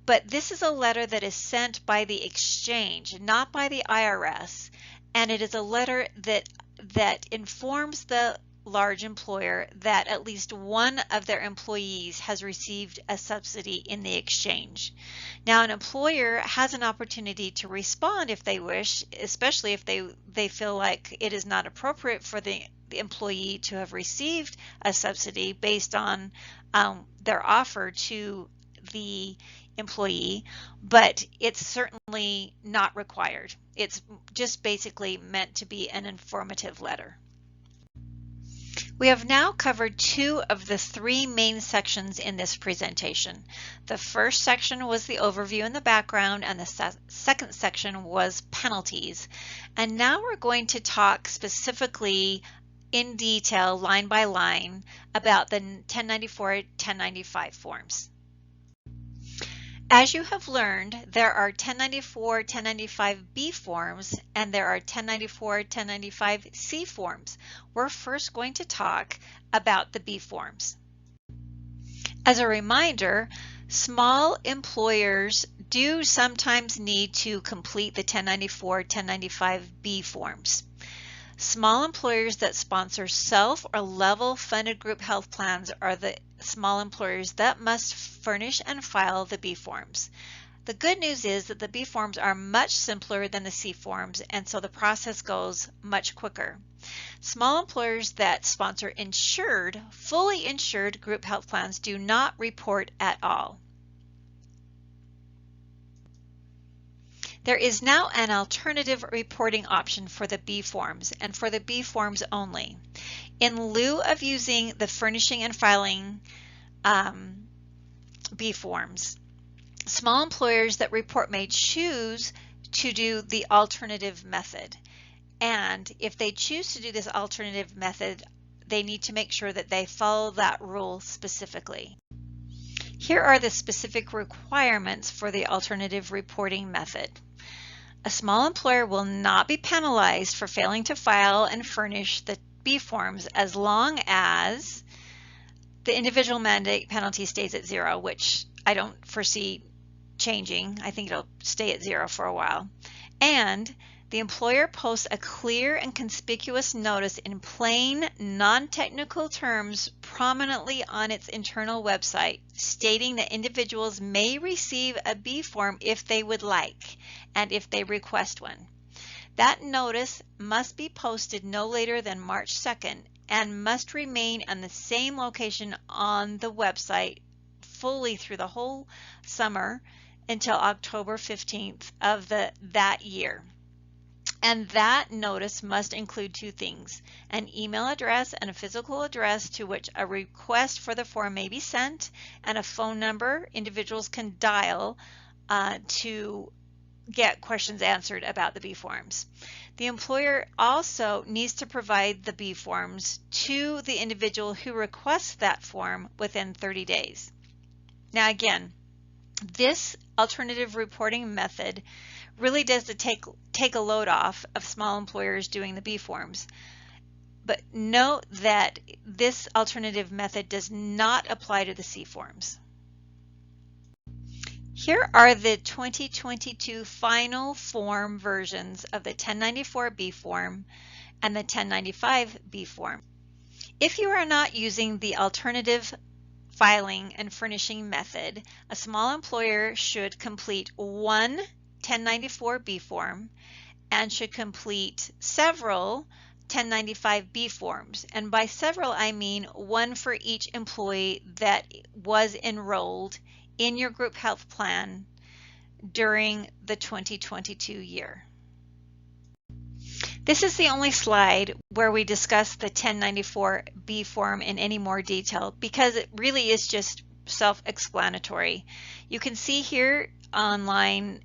But this is a letter that is sent by the exchange, not by the IRS. And it is a letter that informs the large employer that at least one of their employees has received a subsidy in the exchange. Now, an employer has an opportunity to respond if they wish, especially if they feel like it is not appropriate for the employee to have received a subsidy based on their offer to the employee, but it's certainly not required. It's just basically meant to be an informative letter. We have now covered two of the three main sections in this presentation. The first section was the overview and the background, and the second section was penalties. And now we're going to talk specifically in detail, line by line, about the 1094-1095 forms. As you have learned, there are 1094-1095B forms and there are 1094-1095C forms. We're first going to talk about the B forms. As a reminder, small employers do sometimes need to complete the 1094-1095B forms. Small employers that sponsor self or level funded group health plans are the small employers that must furnish and file the B forms. The good news is that the B forms are much simpler than the C forms, and so the process goes much quicker. Small employers that sponsor insured, fully insured group health plans do not report at all. There is now an alternative reporting option for the B forms and for the B forms only. In lieu of using the furnishing and filing B forms, small employers that report may choose to do the alternative method. And if they choose to do this alternative method, they need to make sure that they follow that rule specifically. Here are the specific requirements for the alternative reporting method. A small employer will not be penalized for failing to file and furnish the B forms as long as the individual mandate penalty stays at 0, which I don't foresee changing. I think it'll stay at 0 for a while. And the employer posts a clear and conspicuous notice in plain, non-technical terms prominently on its internal website, stating that individuals may receive a B form if they would like, and if they request one. That notice must be posted no later than March 2nd and must remain on the same location on the website fully through the whole summer until October 15th of that year. And that notice must include two things: an email address and a physical address to which a request for the form may be sent, and a phone number individuals can dial to get questions answered about the B forms. The employer also needs to provide the B forms to the individual who requests that form within 30 days. Now again, this alternative reporting method really does take a load off of small employers doing the B forms. But note that this alternative method does not apply to the C forms. Here are the 2022 final form versions of the 1094B form and the 1095B form. If you are not using the alternative filing and furnishing method, a small employer should complete one 1094B form and should complete several 1095B forms. And by several, I mean one for each employee that was enrolled in your group health plan during the 2022 year. This is the only slide where we discuss the 1094B form in any more detail because it really is just self-explanatory. You can see here online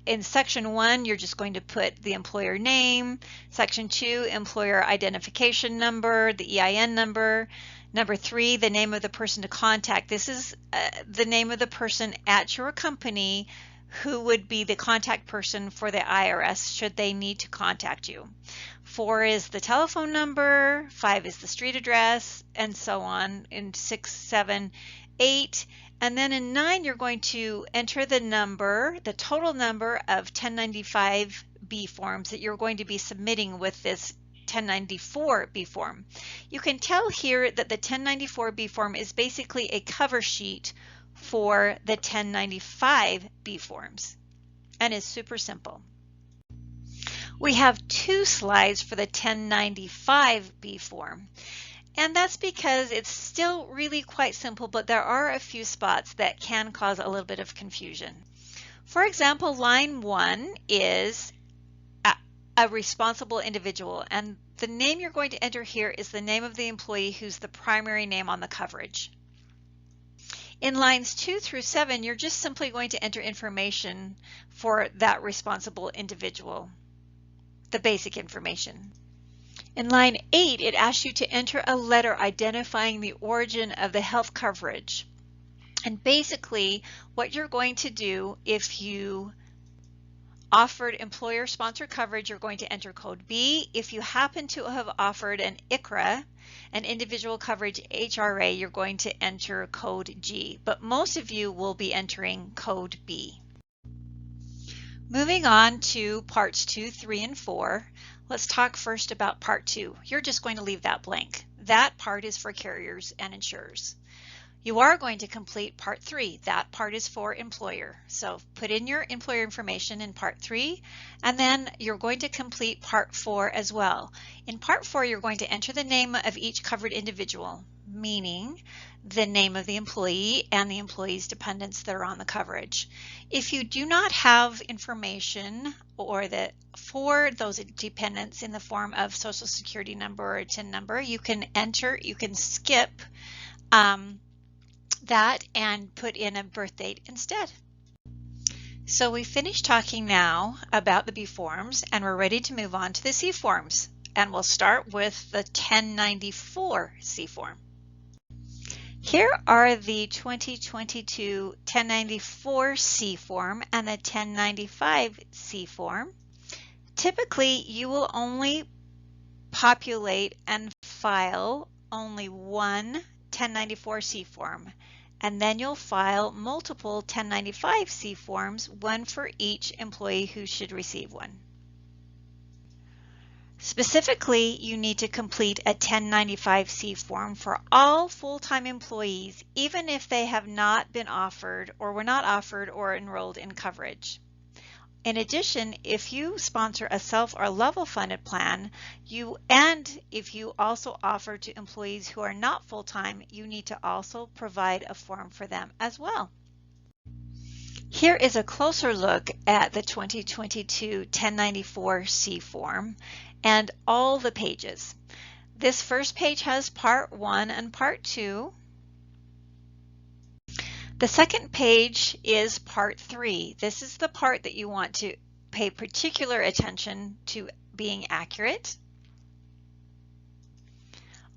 in section 1, you're just going to put the employer name. Section 2, employer identification number, the EIN number. Number 3, the name of the person to contact. This is the name of the person at your company who would be the contact person for the IRS should they need to contact you. 4 is the telephone number, 5 is the street address, and so on in 6, 7, 8. And then in 9, you're going to enter the number, the total number of 1095B forms that you're going to be submitting with this 1094B form. You can tell here that the 1094B form is basically a cover sheet for the 1095B forms and is super simple. We have 2 slides for the 1095B form, and that's because it's still really quite simple, but there are a few spots that can cause a little bit of confusion. For example, line 1 is a responsible individual, and the name you're going to enter here is the name of the employee who's the primary name on the coverage. In lines 2 through 7, you're just simply going to enter information for that responsible individual, the basic information. In line 8, it asks you to enter a letter identifying the origin of the health coverage. And basically, what you're going to do if you offered employer-sponsored coverage, you're going to enter code B. If you happen to have offered an ICHRA, an individual coverage HRA, you're going to enter code G, but most of you will be entering code B. Moving on to parts 2, 3, and 4, let's talk first about part 2. You're just going to leave that blank. That part is for carriers and insurers. You are going to complete part 3. That part is for employer. So put in your employer information in part 3, and then you're going to complete part 4 as well. In part 4, you're going to enter the name of each covered individual, meaning the name of the employee and the employee's dependents that are on the coverage. If you do not have information for those dependents in the form of social security number or a TIN number, you can skip that and put in a birth date instead. So we finished talking now about the B forms, and we're ready to move on to the C forms. And we'll start with the 1094C form. Here are the 2022 1094C form and the 1095C form. Typically, you will only populate and file only one 1094C form, and then you'll file multiple 1095C forms, one for each employee who should receive one. Specifically, you need to complete a 1095C form for all full-time employees, even if they have not been offered or were not offered or enrolled in coverage. In addition, if you sponsor a self or level funded plan, if you also offer to employees who are not full-time, you need to also provide a form for them as well. Here is a closer look at the 2022 1094C form and all the pages. This first page has part 1 and part 2. The second page is part 3. This is the part that you want to pay particular attention to being accurate.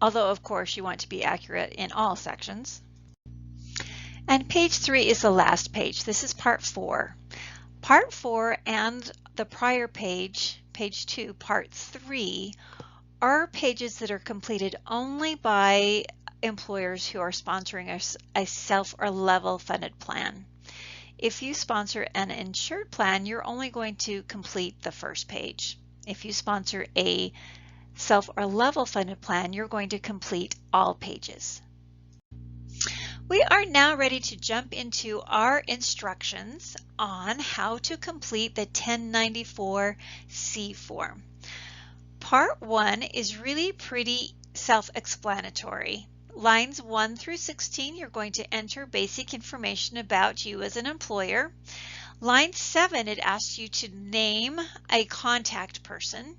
Although, of course, you want to be accurate in all sections. And page 3 is the last page. This is part 4. Part 4 and the prior page, page 2, part 3, are pages that are completed only by employers who are sponsoring a self or level funded plan. If you sponsor an insured plan, you're only going to complete the first page. If you sponsor a self or level funded plan, you're going to complete all pages. We are now ready to jump into our instructions on how to complete the 1094-C form. Part 1 is really pretty self-explanatory. Lines 1 through 16, you're going to enter basic information about you as an employer. Line 7, it asks you to name a contact person.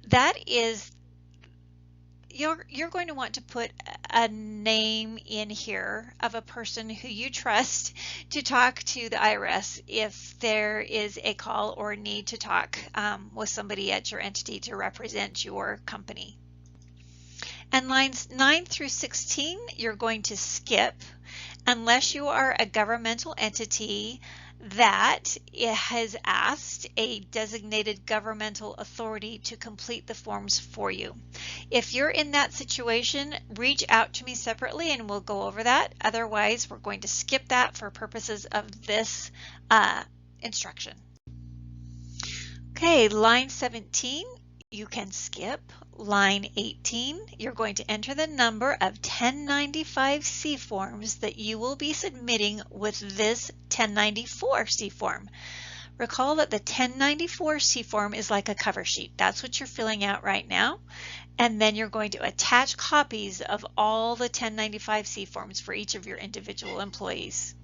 That is, you're going to want to put a name in here of a person who you trust to talk to the IRS if there is a call or need to talk with somebody at your entity to represent your company. And lines 9 through 16, you're going to skip unless you are a governmental entity that has asked a designated governmental authority to complete the forms for you. If you're in that situation, reach out to me separately and we'll go over that. Otherwise, we're going to skip that for purposes of this instruction. Okay, line 17, you can skip. Line 18, you're going to enter the number of 1095-C forms that you will be submitting with this 1094-C form. Recall that the 1094-C form is like a cover sheet. That's what you're filling out right now. And then you're going to attach copies of all the 1095-C forms for each of your individual employees.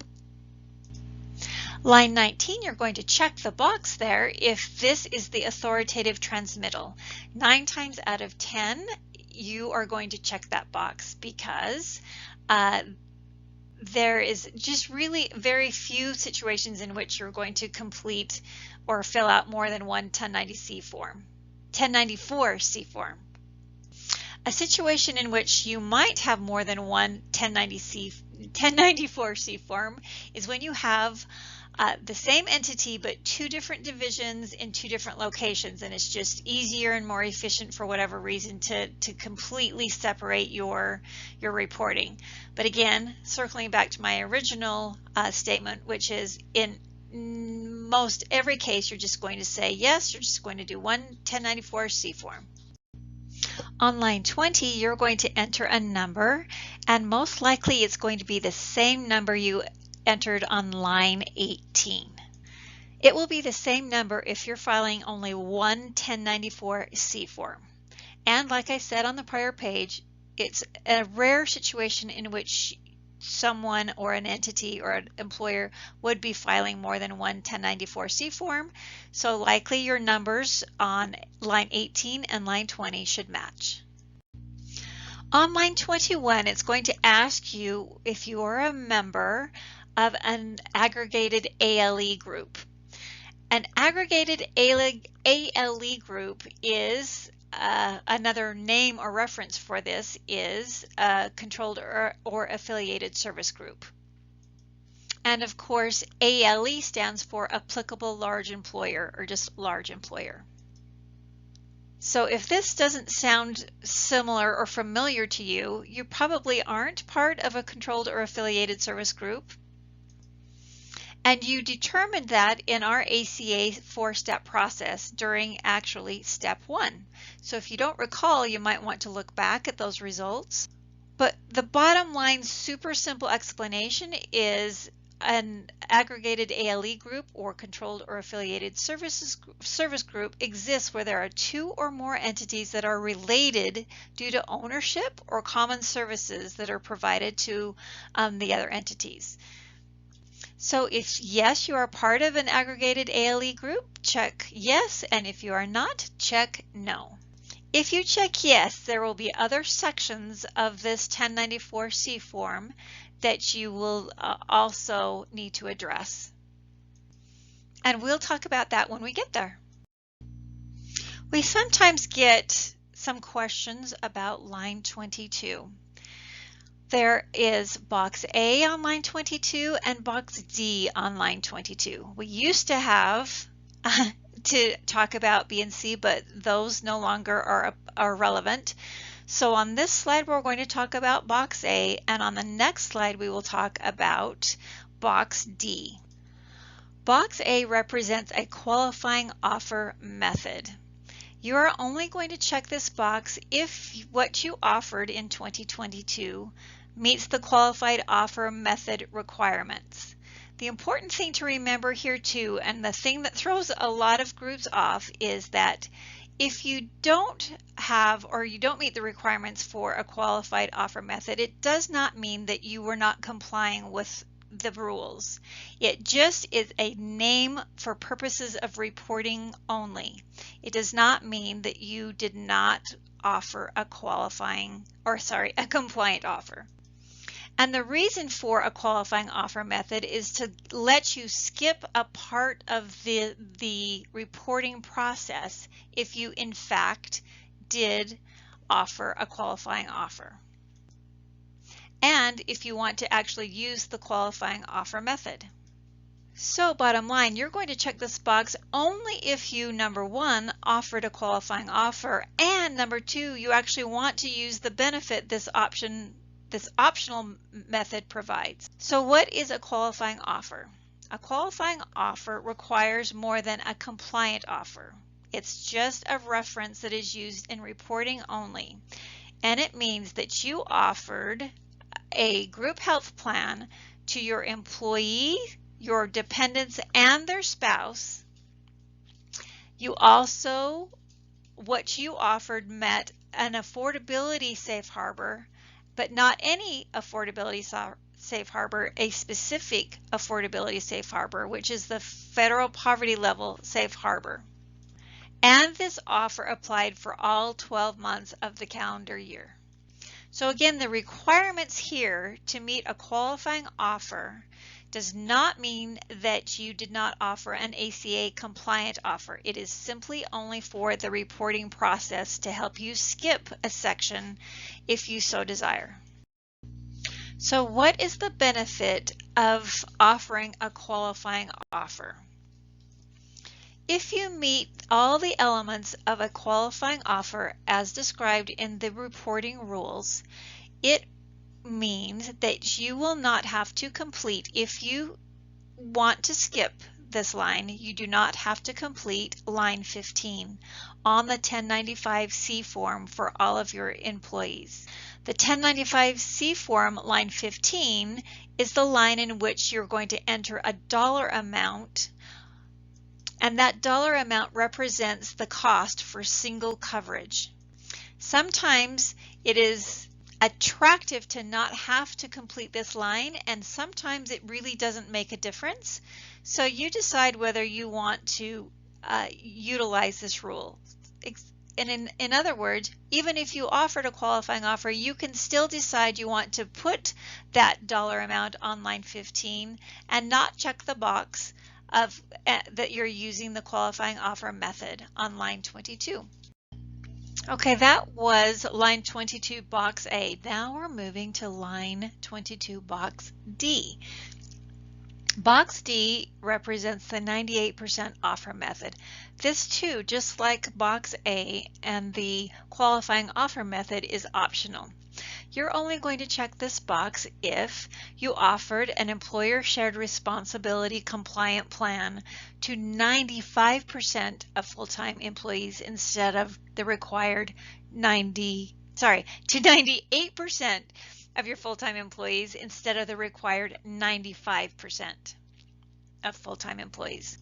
Line 19, you're going to check the box there if this is the authoritative transmittal. 9 times out of 10, you are going to check that box because there is just really very few situations in which you're going to complete or fill out more than one 1094-C form. A situation in which you might have more than one 1094-C form is when you have the same entity but two different divisions in two different locations, and it's just easier and more efficient for whatever reason to completely separate your reporting. But again, circling back to my original statement, which is in most every case you're just going to say yes, you're just going to do one 1094-C form. On line 20, you're going to enter a number, and most likely it's going to be the same number you entered on line 18. It will be the same number if you're filing only one 1094-C form. And like I said on the prior page, it's a rare situation in which someone or an entity or an employer would be filing more than one 1094-C form. So likely your numbers on line 18 and line 20 should match. On line 21, it's going to ask you if you are a member of an aggregated ALE group. An aggregated ALE group is another name or reference for this is a controlled or affiliated service group. And of course, ALE stands for applicable large employer or just large employer. So if this doesn't sound similar or familiar to you, you probably aren't part of a controlled or affiliated service group. And you determined that in our ACA 4-step process during actually step 1. So if you don't recall, you might want to look back at those results. But the bottom line super simple explanation is an aggregated ALE group or controlled or affiliated service group exists where there are two or more entities that are related due to ownership or common services that are provided to the other entities. So if yes, you are part of an aggregated ALE group, check yes, and if you are not, check no. If you check yes, there will be other sections of this 1094-C form that you will also need to address. And we'll talk about that when we get there. We sometimes get some questions about line 22. There is box A on line 22 and box D on line 22. We used to have to talk about B and C, but those no longer are relevant. So on this slide, we're going to talk about box A, and on the next slide, we will talk about box D. Box A represents a qualifying offer method. You are only going to check this box if what you offered in 2022 meets the qualified offer method requirements. The important thing to remember here too, and the thing that throws a lot of groups off, is that if you don't have or you don't meet the requirements for a qualified offer method, it does not mean that you were not complying with the rules. It just is a name for purposes of reporting only. It does not mean that you did not offer a compliant offer. And the reason for a qualifying offer method is to let you skip a part of the reporting process if you in fact did offer a qualifying offer, and if you want to actually use the qualifying offer method. So bottom line, you're going to check this box only if you, number one, offered a qualifying offer, and number two, you actually want to use the benefit this optional method provides. So what is a qualifying offer? A qualifying offer requires more than a compliant offer. It's just a reference that is used in reporting only, and it means that you offered a group health plan to your employee, your dependents, and their spouse. You also, what you offered met an affordability safe harbor, but not any affordability safe harbor, a specific affordability safe harbor, which is the federal poverty level safe harbor. And this offer applied for all 12 months of the calendar year. So again, the requirements here to meet a qualifying offer does not mean that you did not offer an ACA compliant offer. It is simply only for the reporting process to help you skip a section if you so desire. So what is the benefit of offering a qualifying offer? If you meet all the elements of a qualifying offer as described in the reporting rules, it means that you will not have to complete, if you want to skip this line, you do not have to complete line 15 on the 1095-C form for all of your employees. The 1095-C form, line 15, is the line in which you're going to enter a dollar amount, and that dollar amount represents the cost for single coverage. Sometimes it is attractive to not have to complete this line, and sometimes it really doesn't make a difference. So you decide whether you want to utilize this rule. And in other words, even if you offered a qualifying offer, you can still decide you want to put that dollar amount on line 15 and not check the box of that you're using the qualifying offer method on line 22. Okay, that was line 22, box A. Now we're moving to line 22, box D. Box D represents the 98% offer method. This too, just like box A and the qualifying offer method, is optional. You're only going to check this box if you offered an employer shared responsibility compliant plan to 95% of full-time employees instead of the required 98% of your full-time employees instead of the required 95% of full-time employees.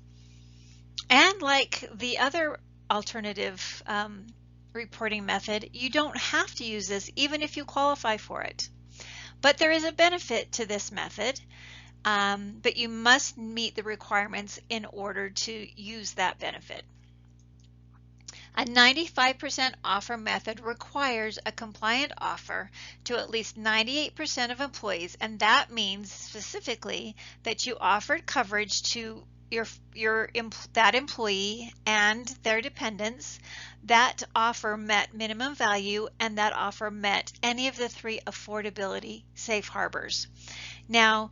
And like the other alternative reporting method, you don't have to use this even if you qualify for it. But there is a benefit to this method, but you must meet the requirements in order to use that benefit. A 95% offer method requires a compliant offer to at least 98% of employees, and that means specifically that you offered coverage to that employee and their dependents. That offer met minimum value, and that offer met any of the 3 affordability safe harbors. Now,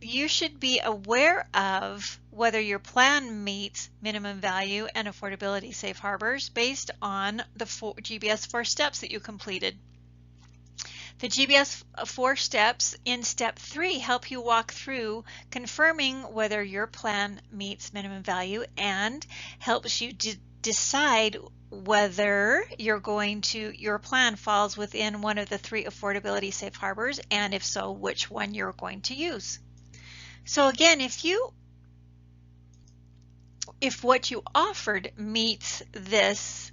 you should be aware of whether your plan meets minimum value and affordability safe harbors based on the GBS 4 steps that you completed. The GBS 4 steps in step 3 help you walk through confirming whether your plan meets minimum value and helps you decide whether your plan falls within one of the 3 affordability safe harbors, and if so, which one you're going to use. So again, if what you offered meets this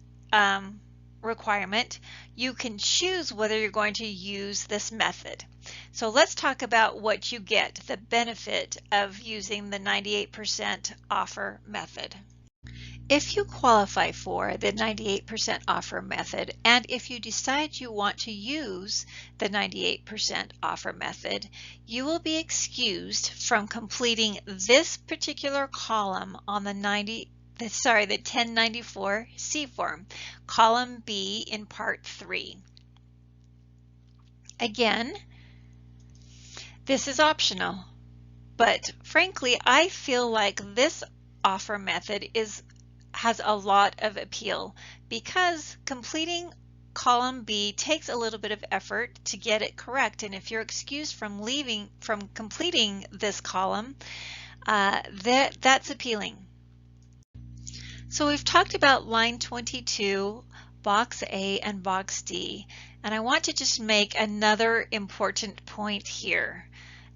requirement, you can choose whether you're going to use this method. So let's talk about what you get, the benefit of using the 98% offer method. If you qualify for the 98% offer method, and if you decide you want to use the 98% offer method, you will be excused from completing this particular column on the 1094C form, column B in part 3. Again, this is optional, but frankly, I feel like this offer method has a lot of appeal because completing column B takes a little bit of effort to get it correct, and if you're excused from completing this column, that's appealing. So we've talked about line 22, box A and box D, and I want to just make another important point here.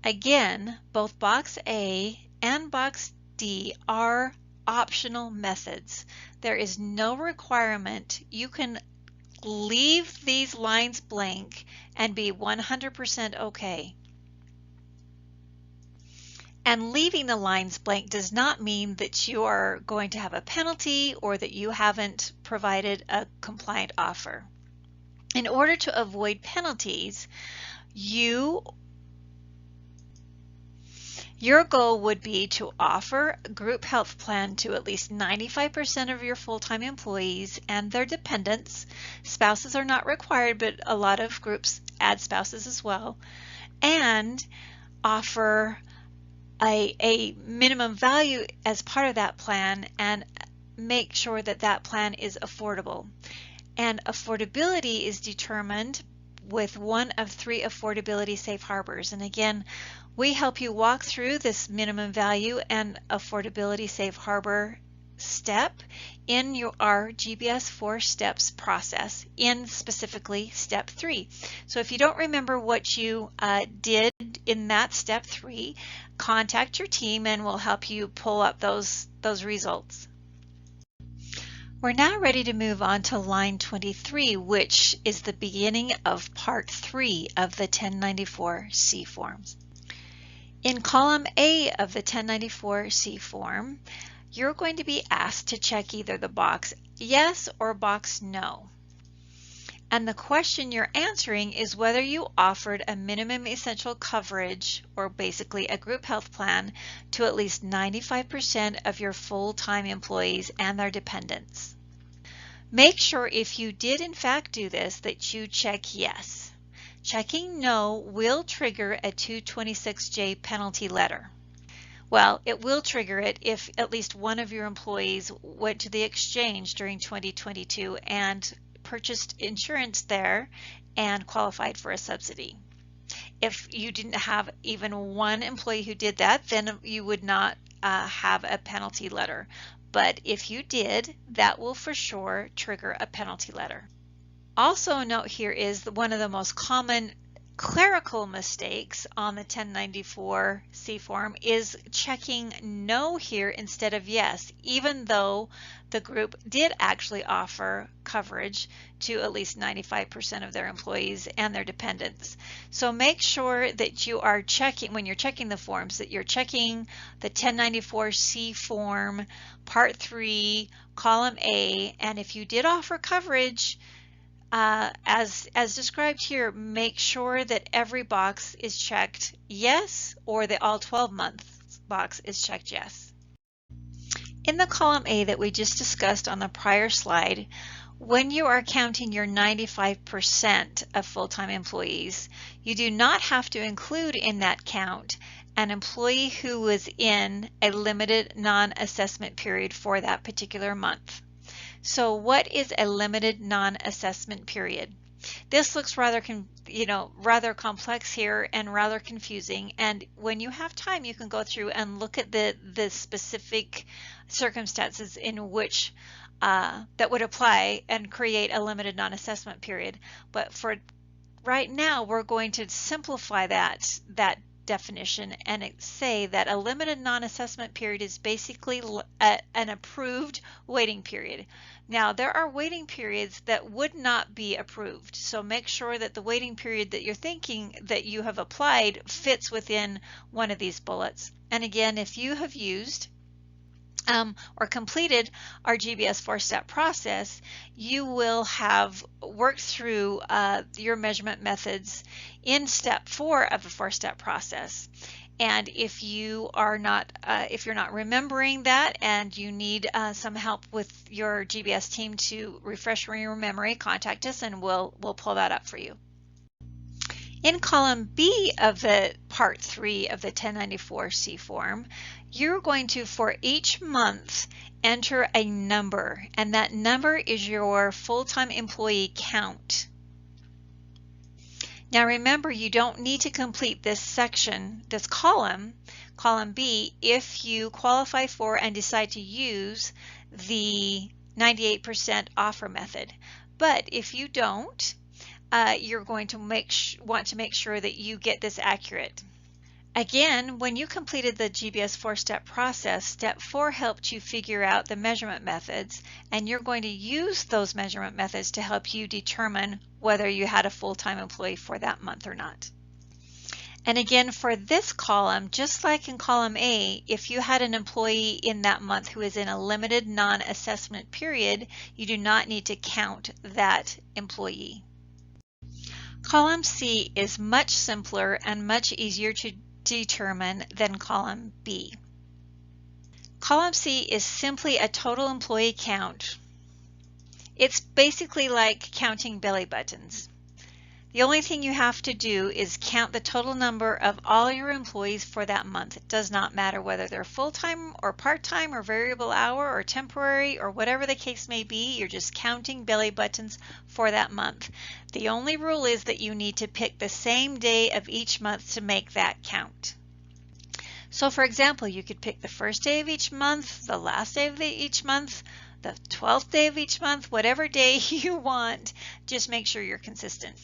Again, both box A and box D are optional methods. There is no requirement. You can leave these lines blank and be 100% okay. And leaving the lines blank does not mean that you are going to have a penalty or that you haven't provided a compliant offer. In order to avoid penalties, your goal would be to offer a group health plan to at least 95% of your full-time employees and their dependents. Spouses are not required, but a lot of groups add spouses as well. And offer a minimum value as part of that plan and make sure that that plan is affordable. And affordability is determined with one of 3 affordability safe harbors. And again, we help you walk through this minimum value and affordability safe harbor step in our GBS 4 steps process, in specifically step 3. So if you don't remember what you did in that step 3, contact your team and we'll help you pull up those results. We're now ready to move on to line 23, which is the beginning of part 3 of the 1094C forms. In column A of the 1094C form, you're going to be asked to check either the box yes or box no. And the question you're answering is whether you offered a minimum essential coverage, or basically a group health plan, to at least 95% of your full-time employees and their dependents. Make sure if you did in fact do this that you check yes. Checking no will trigger a 226J penalty letter. Well, it will trigger it if at least one of your employees went to the exchange during 2022 and purchased insurance there and qualified for a subsidy. If you didn't have even one employee who did that, then you would not have a penalty letter. But if you did, that will for sure trigger a penalty letter. Also a note here is that one of the most common clerical mistakes on the 1094C form is checking no here instead of yes, even though the group did actually offer coverage to at least 95% of their employees and their dependents. So make sure that you are checking, when you're checking the forms, that you're checking the 1094C form, part 3, column A, and if you did offer coverage, as described here, make sure that every box is checked yes, or the all 12 months box is checked yes. In the column A that we just discussed on the prior slide, when you are counting your 95% of full-time employees, you do not have to include in that count an employee who was in a limited non-assessment period for that particular month. So what is a limited non-assessment period? This looks rather rather complex here and rather confusing, and when you have time you can go through and look at the specific circumstances in which that would apply and create a limited non-assessment period. But for right now we're going to simplify that definition and say that a limited non-assessment period is basically an approved waiting period. Now, there are waiting periods that would not be approved, so make sure that the waiting period that you're thinking that you have applied fits within one of these bullets. And again, if you have used or completed our GBS 4-step process, you will have worked through your measurement methods in step 4 of the 4-step process. And if you are not, if you're not remembering that and you need some help with your GBS team to refresh your memory, contact us and we'll pull that up for you. In column B of the part 3 of the 1094C form, you're going to, for each month, enter a number, and that number is your full-time employee count. Now remember, you don't need to complete this section, this column B, if you qualify for and decide to use the 98% offer method. But if you don't, you're going to want to make sure that you get this accurate. Again, when you completed the GBS 4-step process, step 4 helped you figure out the measurement methods, and you're going to use those measurement methods to help you determine whether you had a full-time employee for that month or not. And again, for this column, just like in column A, if you had an employee in that month who is in a limited non-assessment period, you do not need to count that employee. Column C is much simpler and much easier to determine than column B. Column C is simply a total employee count. It's basically like counting belly buttons. The only thing you have to do is count the total number of all your employees for that month. It does not matter whether they're full-time or part-time or variable hour or temporary or whatever the case may be. You're just counting belly buttons for that month. The only rule is that you need to pick the same day of each month to make that count. So for example, you could pick the first day of each month, the last day of each month, the 12th day of each month, whatever day you want. Just make sure you're consistent.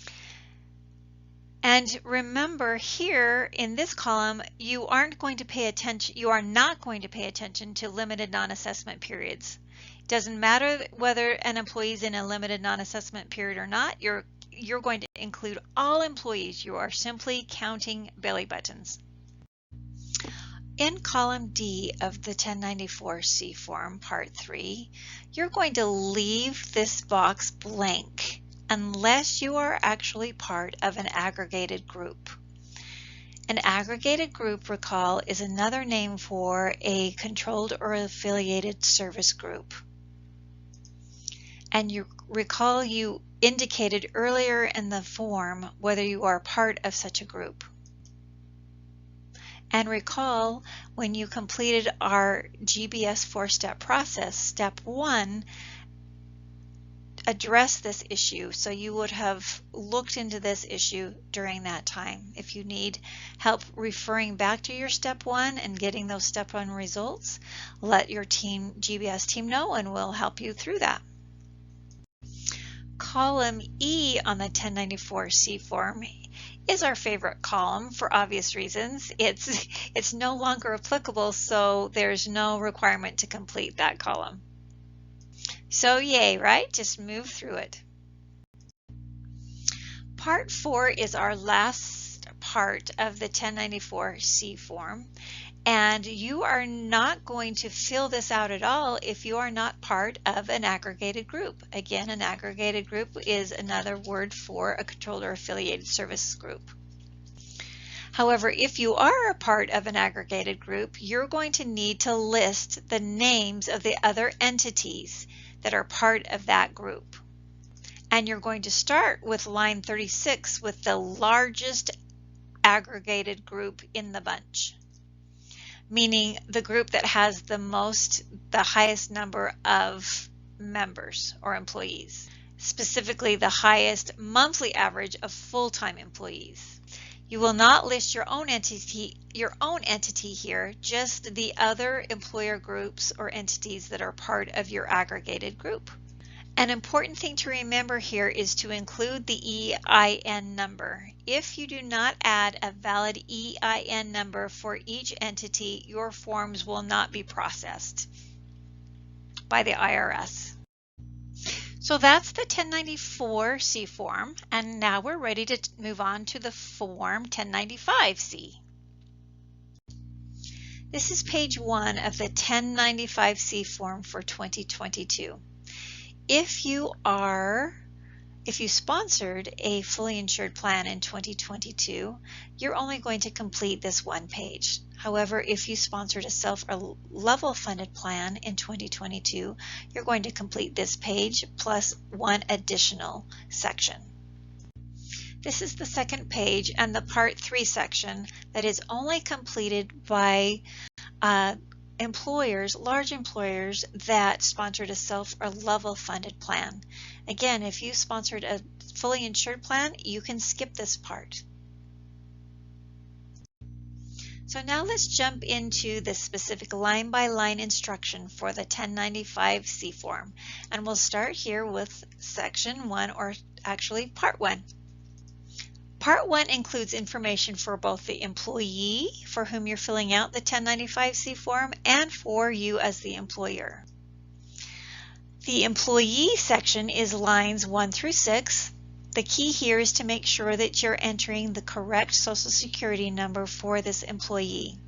And remember, here in this column, you are not going to pay attention to limited non-assessment periods. It doesn't matter whether an employee is in a limited non-assessment period or not. You're going to include all employees. You are simply counting belly buttons. In column D of the 1094C form, part 3, you're going to leave this box blank unless you are actually part of an aggregated group. An aggregated group, recall, is another name for a controlled or affiliated service group. And you recall you indicated earlier in the form whether you are part of such a group. And recall, when you completed our GBS 4-step process, step 1 address this issue, so you would have looked into this issue during that time. If you need help referring back to your step 1 and getting those step 1 results, let your GBS team know and we'll help you through that. Column E on the 1094C form is our favorite column for obvious reasons. It's no longer applicable, so there's no requirement to complete that column. So yay, right? Just move through it. Part 4 is our last part of the 1094C form, and you are not going to fill this out at all if you are not part of an aggregated group. Again, an aggregated group is another word for a controlled or affiliated service group. However, if you are a part of an aggregated group, you're going to need to list the names of the other entities that are part of that group. And you're going to start with line 36 with the largest aggregated group in the bunch, meaning the group that has the highest number of members or employees. specifically the highest monthly average of full-time employees. You will not list your own entity here, just the other employer groups or entities that are part of your aggregated group. An important thing to remember here is to include the EIN number. If you do not add a valid EIN number for each entity, your forms will not be processed by the IRS. So that's the 1094-C form, and now we're ready to move on to the form 1095-C. This is page 1 of the 1095-C form for 2022. If you sponsored a fully insured plan in 2022, you're only going to complete this one page. However, if you sponsored a self or level funded plan in 2022, you're going to complete this page plus one additional section. This is the second page and the Part 3 section that is only completed by employers, large employers that sponsored a self or level funded plan. Again, if you sponsored a fully insured plan, you can skip this part. So now let's jump into the specific line-by-line instruction for the 1095-C form. And we'll start here with section 1, or actually part 1. Part 1 includes information for both the employee for whom you're filling out the 1095-C form and for you as the employer. The employee section is lines 1 through 6. The key here is to make sure that you're entering the correct Social Security number for this employee.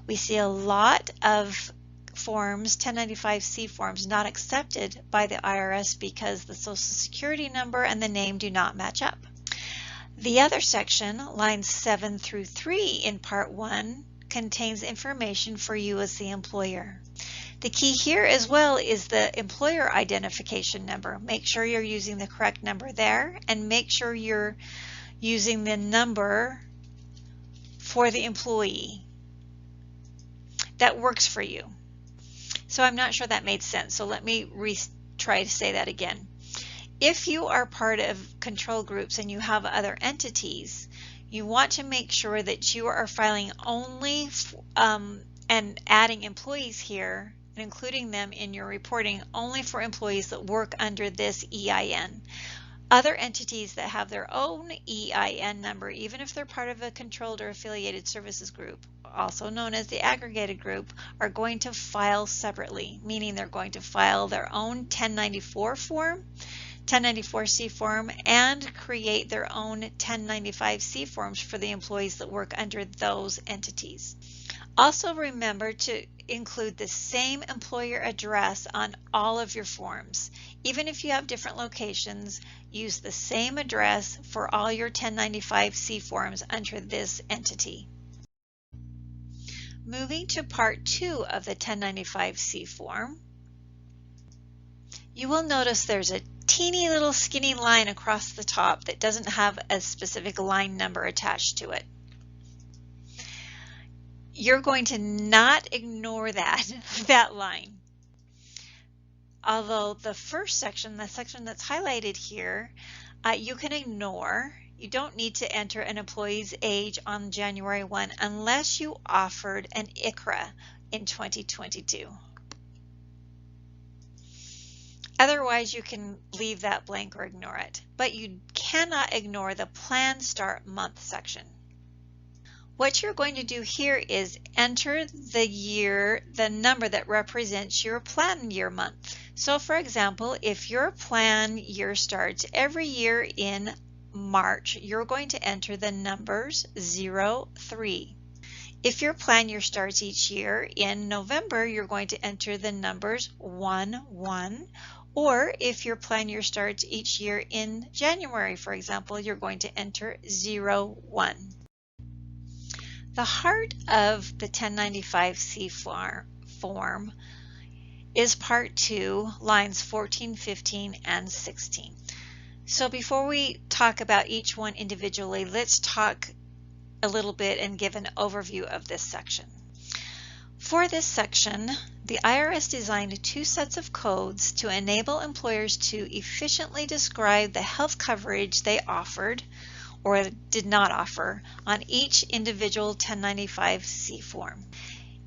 We see a lot of forms, 1095-C forms, not accepted by the IRS because the Social Security number and the name do not match up. The other section, lines 7 through 3 in Part 1, contains information for you as the employer. The key here as well is the employer identification number. Make sure you're using the correct number there, and make sure you're using the number for the employee that works for you. So I'm not sure that made sense, so let me try to say that again. If you are part of control groups and you have other entities, you want to make sure that you are filing only and adding employees here, and including them in your reporting only for employees that work under this EIN. Other entities that have their own EIN number, even if they're part of a controlled or affiliated services group, also known as the aggregated group, are going to file separately, meaning they're going to file their own 1094-C form and create their own 1095-C forms for the employees that work under those entities. Also remember to include the same employer address on all of your forms. Even if you have different locations, use the same address for all your 1095-C forms under this entity. Moving to Part 2 of the 1095-C form, you will notice there's a teeny little skinny line across the top that doesn't have a specific line number attached to it. You're going to not ignore that line. Although the first section, the section that's highlighted here, you can ignore. You don't need to enter an employee's age on January 1 unless you offered an ICRA in 2022. Otherwise, you can leave that blank or ignore it, but you cannot ignore the plan start month section. What you're going to do here is enter the year, the number that represents your plan year month. So for example, if your plan year starts every year in March, you're going to enter the numbers 03. If your plan year starts each year in November, you're going to enter the numbers 11. Or if your plan year starts each year in January, for example, you're going to enter 01. The heart of the 1095-C form is Part 2, lines 14, 15, and 16. So before we talk about each one individually, let's talk a little bit and give an overview of this section. For this section, The IRS designed two sets of codes to enable employers to efficiently describe the health coverage they offered or did not offer on each individual 1095-C form.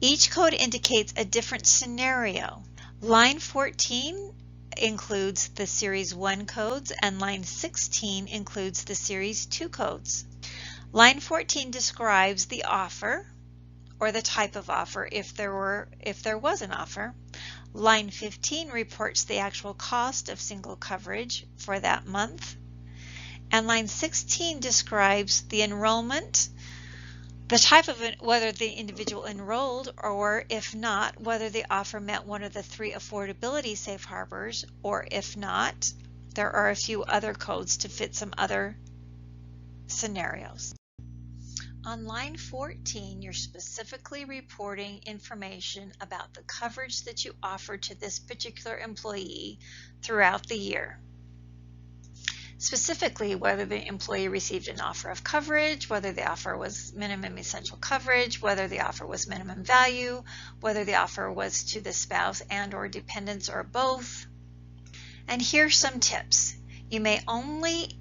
Each code indicates a different scenario. Line 14 includes the Series 1 codes and line 16 includes the Series 2 codes. Line 14 describes the offer or the type of offer if there was an offer. Line 15 reports the actual cost of single coverage for that month. And line 16 describes the enrollment, the type of it, whether the individual enrolled, or if not, whether the offer met one of the 3 affordability safe harbors, or if not, there are a few other codes to fit some other scenarios. On line 14, you're specifically reporting information about the coverage that you offered to this particular employee throughout the year. Specifically, whether the employee received an offer of coverage, whether the offer was minimum essential coverage, whether the offer was minimum value, whether the offer was to the spouse and or dependents or both. And here's some tips. You may only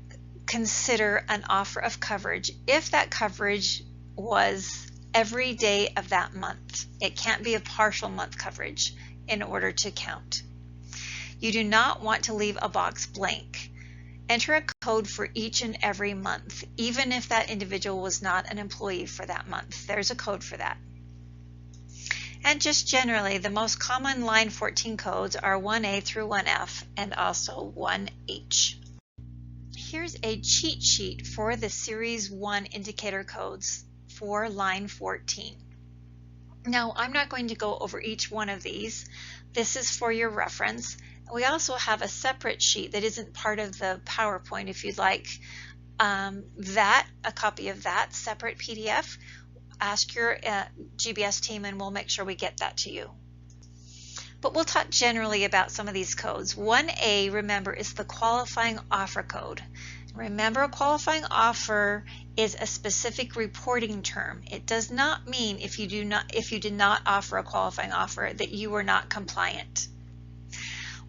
consider an offer of coverage if that coverage was every day of that month. It can't be a partial month coverage in order to count. You do not want to leave a box blank. Enter a code for each and every month, even if that individual was not an employee for that month. There's a code for that. And just generally, the most common line 14 codes are 1A through 1F and also 1H. Here's a cheat sheet for the Series 1 indicator codes for line 14. Now, I'm not going to go over each one of these. This is for your reference. We also have a separate sheet that isn't part of the PowerPoint. If you'd like a copy of that separate PDF, ask your GBS team and we'll make sure we get that to you. But we'll talk generally about some of these codes. 1A, remember, is the qualifying offer code. Remember, a qualifying offer is a specific reporting term. It does not mean if you did not offer a qualifying offer that you were not compliant.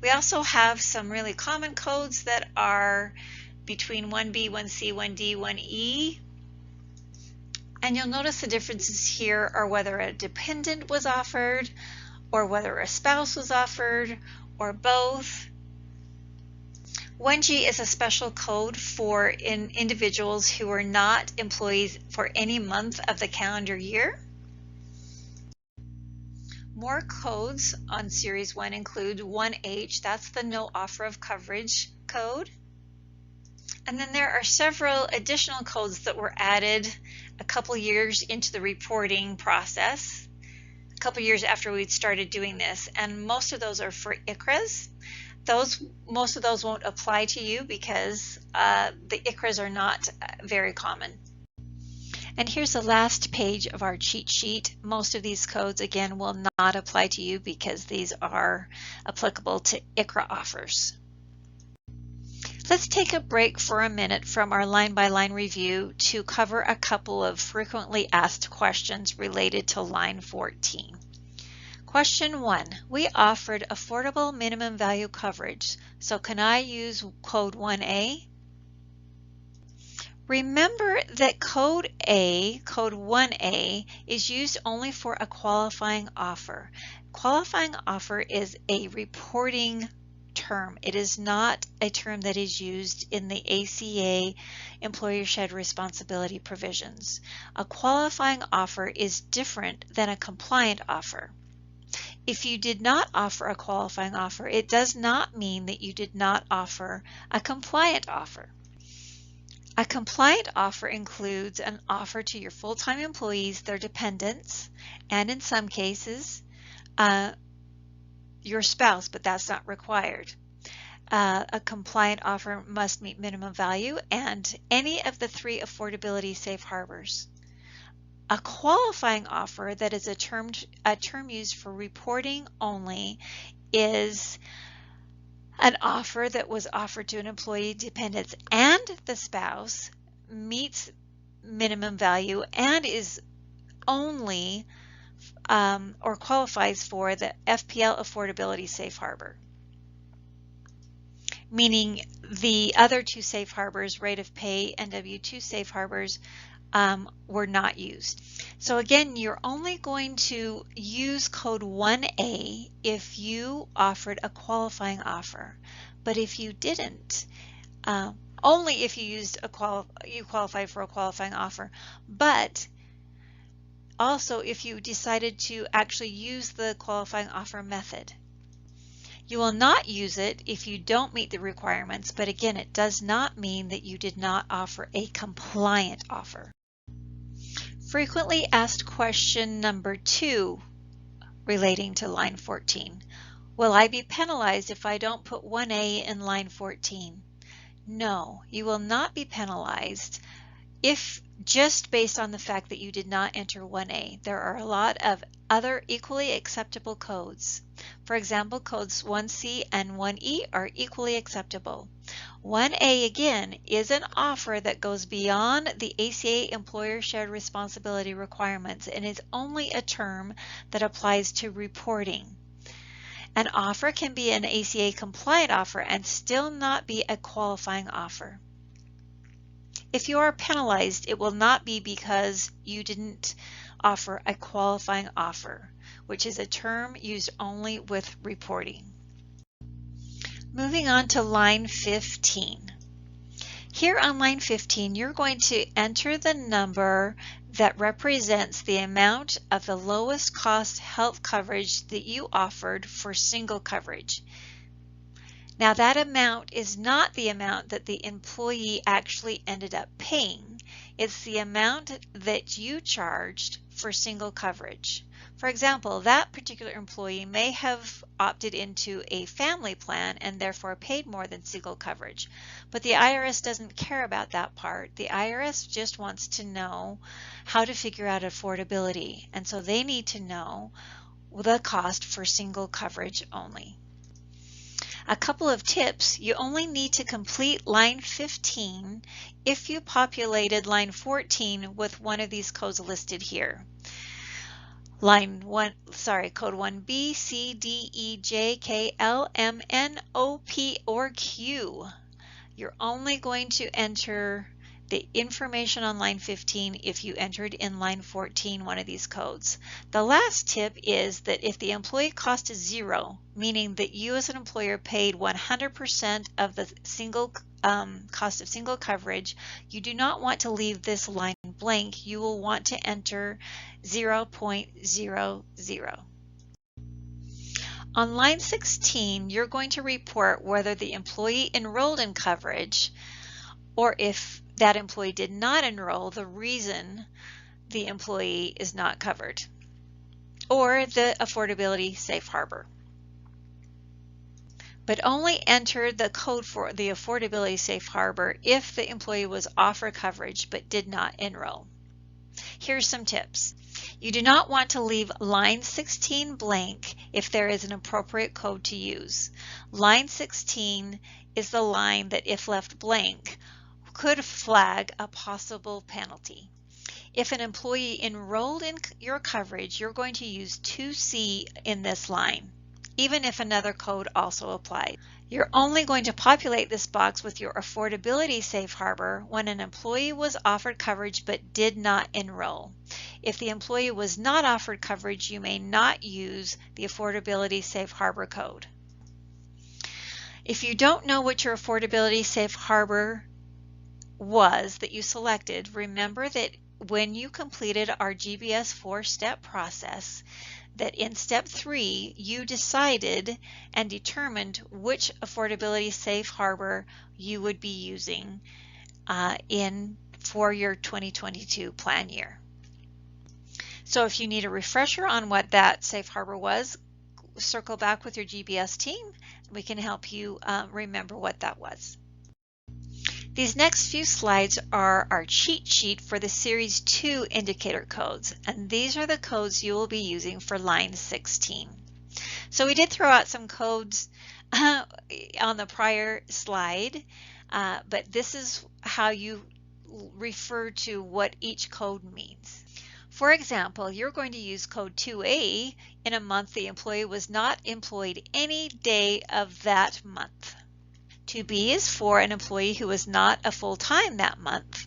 We also have some really common codes that are between 1B, 1C, 1D, 1E. And you'll notice the differences here are whether a dependent was offered, or whether a spouse was offered, or both. 1G is a special code for individuals who are not employees for any month of the calendar year. More codes on Series 1 include 1H, that's the no offer of coverage code. And then there are several additional codes that were added a couple years into the reporting process, a couple years after we'd started doing this, and most of those are for ICRAs. Most of those won't apply to you because the ICRAs are not very common. And here's the last page of our cheat sheet. Most of these codes, again, will not apply to you because these are applicable to ICRA offers. Let's take a break for a minute from our line-by-line review to cover a couple of frequently asked questions related to line 14. Question 1. We offered affordable minimum value coverage, so can I use code 1A? Remember that code 1A, is used only for a qualifying offer. Qualifying offer is a reporting term. It is not a term that is used in the ACA employer shared responsibility provisions. A qualifying offer is different than a compliant offer. If you did not offer a qualifying offer, it does not mean that you did not offer a compliant offer. A compliant offer includes an offer to your full-time employees, their dependents, and in some cases, your spouse, but that's not required. A compliant offer must meet minimum value and any of the 3 affordability safe harbors. A qualifying offer that is a term used for reporting only is an offer that was offered to an employee, dependents, and the spouse, meets minimum value, and is only or qualifies for the FPL Affordability Safe Harbor, meaning the other two safe harbors, rate of pay and W-2 safe harbors, were not used. So again, you're only going to use code 1A if you offered a qualifying offer. But if you didn't, only if you used you qualified for a qualifying offer. But also if you decided to actually use the qualifying offer method. You will not use it if you don't meet the requirements, but again, it does not mean that you did not offer a compliant offer. Frequently asked question number 2 relating to line 14. Will I be penalized if I don't put 1A in line 14? No, you will not be penalized if just based on the fact that you did not enter 1A. There are a lot of other equally acceptable codes. For example, codes 1C and 1E are equally acceptable. 1A again is an offer that goes beyond the ACA employer shared responsibility requirements and is only a term that applies to reporting. An offer can be an ACA compliant offer and still not be a qualifying offer. If you are penalized, it will not be because you didn't offer a qualifying offer, which is a term used only with reporting. Moving on to line 15. Here on line 15, you're going to enter the number that represents the amount of the lowest cost health coverage that you offered for single coverage. Now that amount is not the amount that the employee actually ended up paying. It's the amount that you charged for single coverage. For example, that particular employee may have opted into a family plan and therefore paid more than single coverage. But the IRS doesn't care about that part. The IRS just wants to know how to figure out affordability. And so they need to know the cost for single coverage only. A couple of tips: you only need to complete line 15 if you populated line 14 with one of these codes listed here. Code 1B, C, D, E, J, K, L, M, N, O, P, or Q. You're only going to enter the information on line 15 if you entered in line 14 one of these codes. The last tip is that if the employee cost is 0, meaning that you as an employer paid 100% of the single cost of single coverage, you do not want to leave this line blank. You will want to enter 0.00. On line 16, you're going to report whether the employee enrolled in coverage, or if that employee did not enroll, the reason the employee is not covered, or the affordability safe harbor. But only enter the code for the affordability safe harbor if the employee was offered coverage but did not enroll. Here's some tips. You do not want to leave line 16 blank if there is an appropriate code to use. Line 16 is the line that, if left blank, could flag a possible penalty. If an employee enrolled in your coverage, you're going to use 2C in this line, even if another code also applies. You're only going to populate this box with your affordability safe harbor when an employee was offered coverage but did not enroll. If the employee was not offered coverage, you may not use the affordability safe harbor code. If you don't know what your affordability safe harbor was that you selected, remember that when you completed our GBS 4-step process, that in step 3 you decided and determined which affordability safe harbor you would be using for your 2022 plan year. So if you need a refresher on what that safe harbor was, circle back with your GBS team and we can help you remember what that was. These next few slides are our cheat sheet for the Series 2 indicator codes, and these are the codes you will be using for line 16. So we did throw out some codes on the prior slide, but this is how you refer to what each code means. For example, you're going to use code 2A in a month the employee was not employed any day of that month. 2B is for an employee who was not a full-time that month.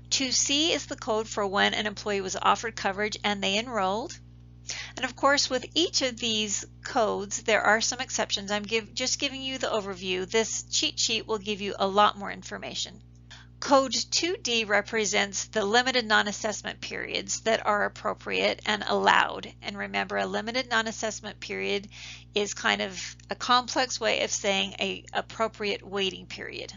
2C is the code for when an employee was offered coverage and they enrolled. And of course, with each of these codes, there are some exceptions. I'm just giving you the overview. This cheat sheet will give you a lot more information. Code 2D represents the limited non-assessment periods that are appropriate and allowed. And remember, a limited non-assessment period is kind of a complex way of saying an appropriate waiting period.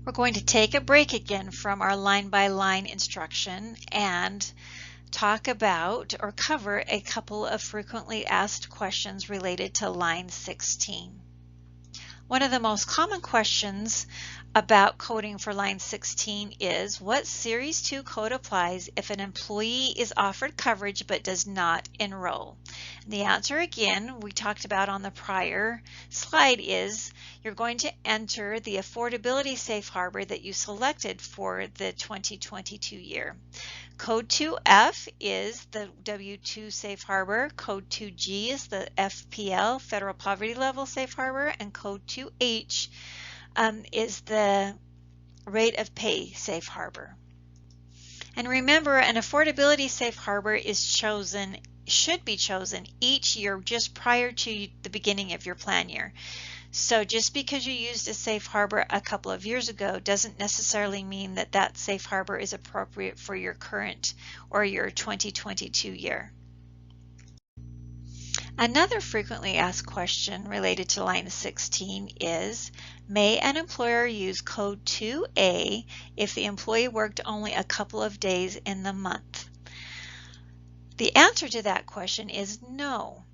We're going to take a break again from our line-by-line instruction and talk about or cover a couple of frequently asked questions related to line 16. One of the most common questions about coding for line 16 is, what Series 2 code applies if an employee is offered coverage but does not enroll? And the answer, again, we talked about on the prior slide, is you're going to enter the affordability safe harbor that you selected for the 2022 year. Code 2F is the W-2 safe harbor, Code 2G is the FPL, Federal Poverty Level safe harbor, and Code 2H is the rate of pay safe harbor. And remember, an affordability safe harbor should be chosen each year just prior to the beginning of your plan year. So just because you used a safe harbor a couple of years ago doesn't necessarily mean that that safe harbor is appropriate for your current or your 2022 year. Another frequently asked question related to line 16 is, may an employer use code 2A if the employee worked only a couple of days in the month? The answer to that question is no.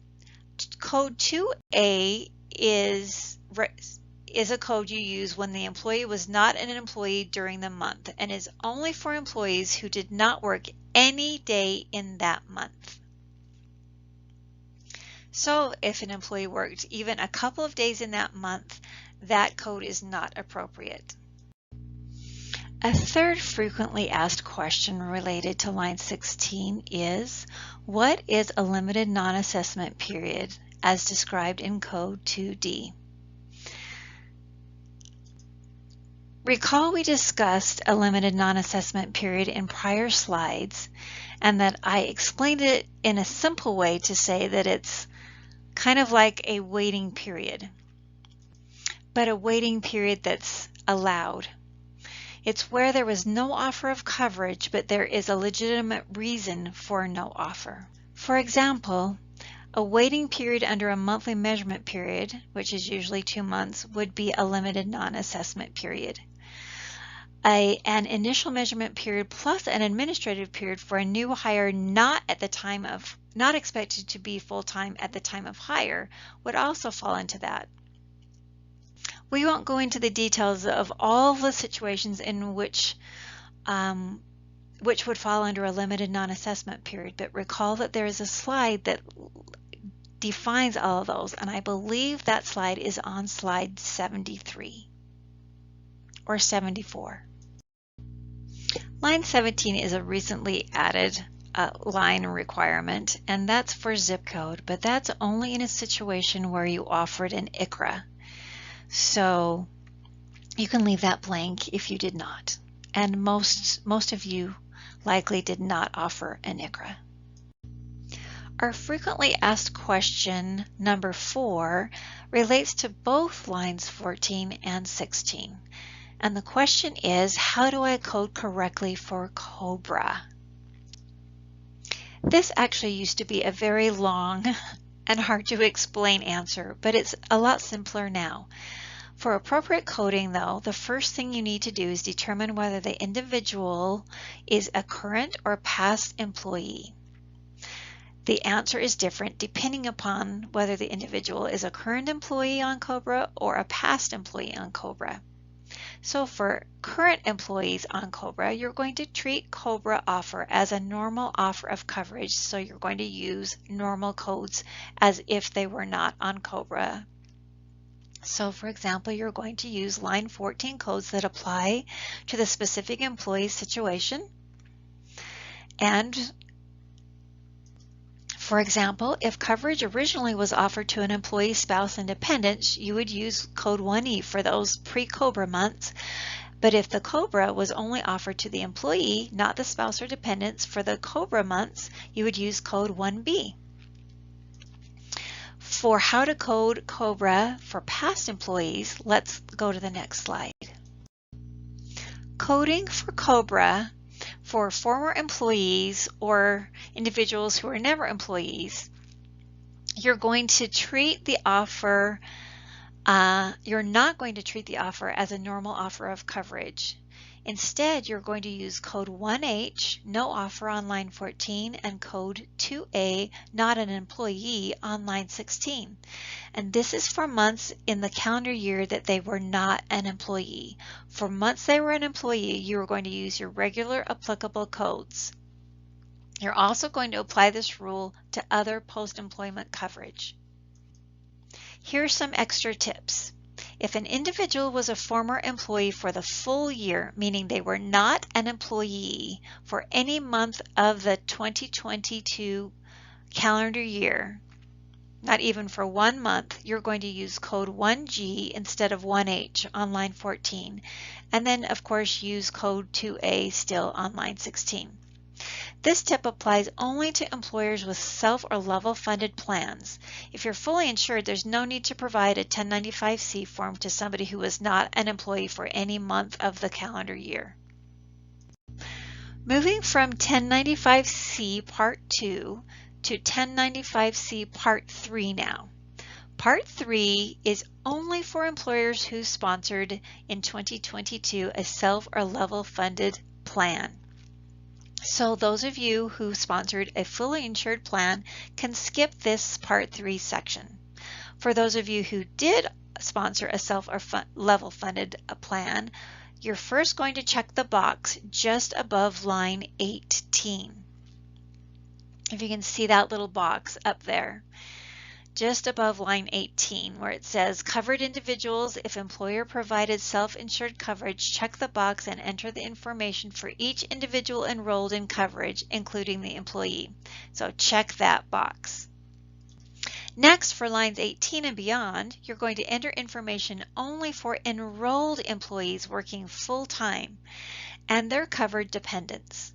Code 2A is a code you use when the employee was not an employee during the month and is only for employees who did not work any day in that month. So if an employee worked even a couple of days in that month, that code is not appropriate. A third frequently asked question related to line 16 is, what is a limited non-assessment period as described in code 2D? Recall we discussed a limited non-assessment period in prior slides and that I explained it in a simple way to say that it's kind of like a waiting period, but a waiting period that's allowed. It's where there was no offer of coverage, but there is a legitimate reason for no offer. For example, a waiting period under a monthly measurement period, which is usually 2 months, would be a limited non-assessment period. An initial measurement period plus an administrative period for a new hire not expected to be full-time at the time of hire would also fall into that. We won't go into the details of all the situations in which would fall under a limited non-assessment period, but recall that there is a slide that defines all of those, and I believe that slide is on slide 73 or 74. Line 17 is a recently added line requirement, and that's for zip code, but that's only in a situation where you offered an ICRA. So you can leave that blank if you did not. And most of you likely did not offer an ICRA. Our frequently asked question number 4 relates to both lines 14 and 16. And the question is, how do I code correctly for COBRA? This actually used to be a very long and hard to explain answer, but it's a lot simpler now. For appropriate coding though, the first thing you need to do is determine whether the individual is a current or past employee. The answer is different depending upon whether the individual is a current employee on COBRA or a past employee on COBRA. So for current employees on COBRA, you're going to treat COBRA offer as a normal offer of coverage, so you're going to use normal codes as if they were not on COBRA. So for example, you're going to use line 14 codes that apply to the specific employee situation. And for example, if coverage originally was offered to an employee, spouse, and dependents, you would use code 1E for those pre-COBRA months. But if the COBRA was only offered to the employee, not the spouse or dependents, for the COBRA months, you would use code 1B. For how to code COBRA for past employees, let's go to the next slide. Coding for COBRA for former employees or individuals who are never employees, you're going to treat the offer, you're not going to treat the offer as a normal offer of coverage. Instead, you're going to use code 1H, no offer on line 14, and code 2A, not an employee, on line 16. And this is for months in the calendar year that they were not an employee. For months they were an employee, you are going to use your regular applicable codes. You're also going to apply this rule to other post-employment coverage. Here's some extra tips. If an individual was a former employee for the full year, meaning they were not an employee for any month of the 2022 calendar year, not even for 1 month, you're going to use code 1G instead of 1H on line 14. And then, of course, use code 2A still on line 16. This tip applies only to employers with self or level funded plans. If you're fully insured, there's no need to provide a 1095C form to somebody who is not an employee for any month of the calendar year. Moving from 1095C Part 2 to 1095C Part 3 now. Part 3 is only for employers who sponsored in 2022 a self or level funded plan. So those of you who sponsored a fully insured plan can skip this Part 3 section. For those of you who did sponsor a self or level funded plan, you're first going to check the box just above line 18. If you can see that little box up there, just above line 18 where it says covered individuals, if employer provided self-insured coverage, check the box and enter the information for each individual enrolled in coverage, including the employee. So check that box. Next, for lines 18 and beyond, you're going to enter information only for enrolled employees working full-time and their covered dependents.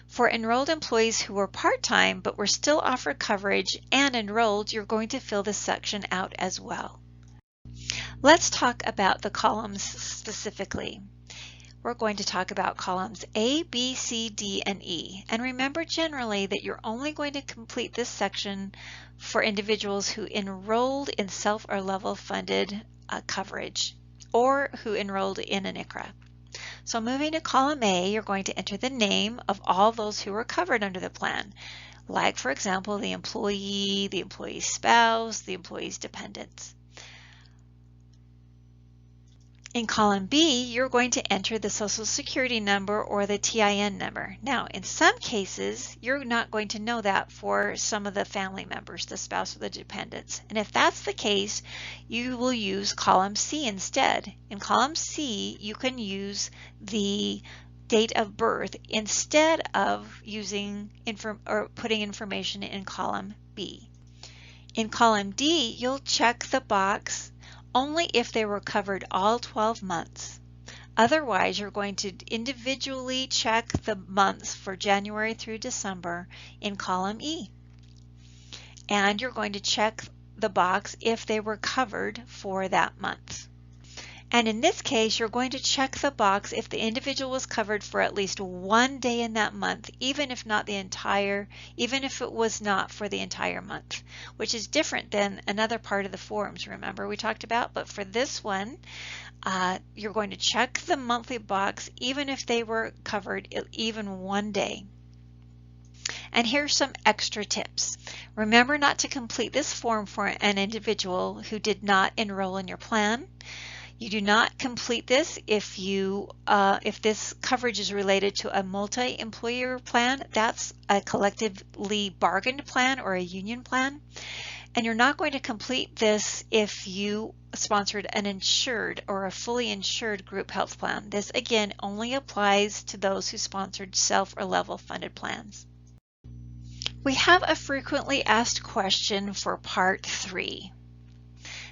For enrolled employees who were part-time but were still offered coverage and enrolled, you're going to fill this section out as well. Let's talk about the columns specifically. We're going to talk about columns A, B, C, D, and E. And remember generally that you're only going to complete this section for individuals who enrolled in self or level funded coverage or who enrolled in an ICHRA. So moving to column A, you're going to enter the name of all those who were covered under the plan, like for example, the employee's spouse, the employee's dependents. In column B, you're going to enter the Social Security number or the TIN number. Now, in some cases, you're not going to know that for some of the family members, the spouse or the dependents. And if that's the case, you will use column C instead. In column C, you can use the date of birth instead of using putting information in column B. In column D, you'll check the box only if they were covered all 12 months. Otherwise, you're going to individually check the months for January through December in column E. And you're going to check the box if they were covered for that month. And in this case, you're going to check the box if the individual was covered for at least one day in that month, even if it was not for the entire month, which is different than another part of the forms, remember we talked about. But for this one, you're going to check the monthly box even if they were covered even one day. And here's some extra tips. Remember not to complete this form for an individual who did not enroll in your plan. You do not complete this if this coverage is related to a multi-employer plan. That's a collectively bargained plan or a union plan. And you're not going to complete this if you sponsored an insured or a fully insured group health plan. This again only applies to those who sponsored self or level funded plans. We have a frequently asked question for Part 3.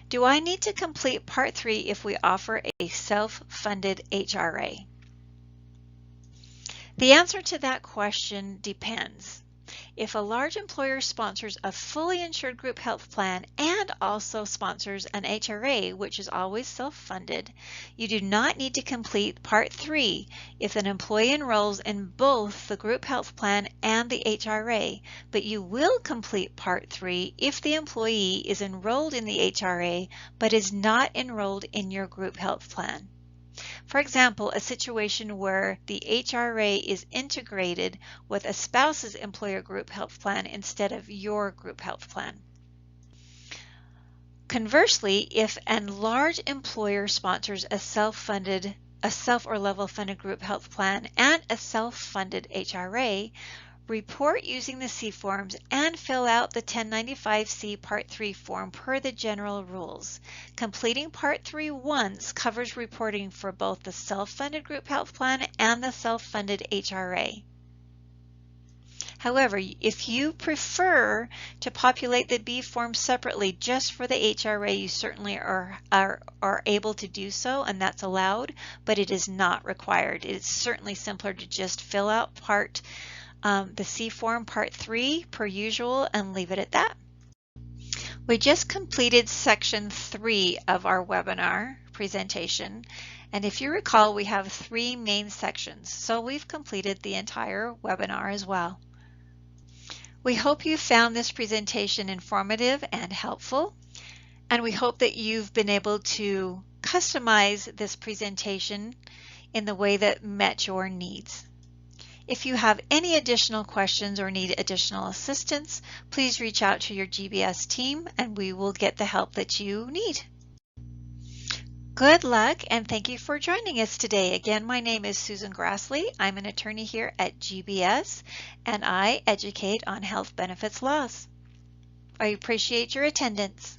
Do I need to complete Part 3 if we offer a self-funded HRA? The answer to that question depends. If a large employer sponsors a fully insured group health plan and also sponsors an HRA, which is always self-funded, you do not need to complete Part 3 if an employee enrolls in both the group health plan and the HRA, but you will complete Part 3 if the employee is enrolled in the HRA but is not enrolled in your group health plan. For example, a situation where the HRA is integrated with a spouse's employer group health plan instead of your group health plan. Conversely, if a large employer sponsors a self or level funded group health plan and a self-funded HRA, report using the C forms and fill out the 1095-C Part 3 form per the general rules. Completing Part 3 once covers reporting for both the self-funded group health plan and the self-funded HRA. However, if you prefer to populate the B form separately just for the HRA, you certainly are able to do so, and that's allowed, but it is not required. It is certainly simpler to just fill out the C form Part 3 per usual and leave it at that. We just completed Section 3 of our webinar presentation, and if you recall, we have 3 main sections, so we've completed the entire webinar as well. We hope you found this presentation informative and helpful, and we hope that you've been able to customize this presentation in the way that met your needs. If you have any additional questions or need additional assistance, please reach out to your GBS team and we will get the help that you need. Good luck and thank you for joining us today. Again, my name is Susan Grassley. I'm an attorney here at GBS and I educate on health benefits laws. I appreciate your attendance.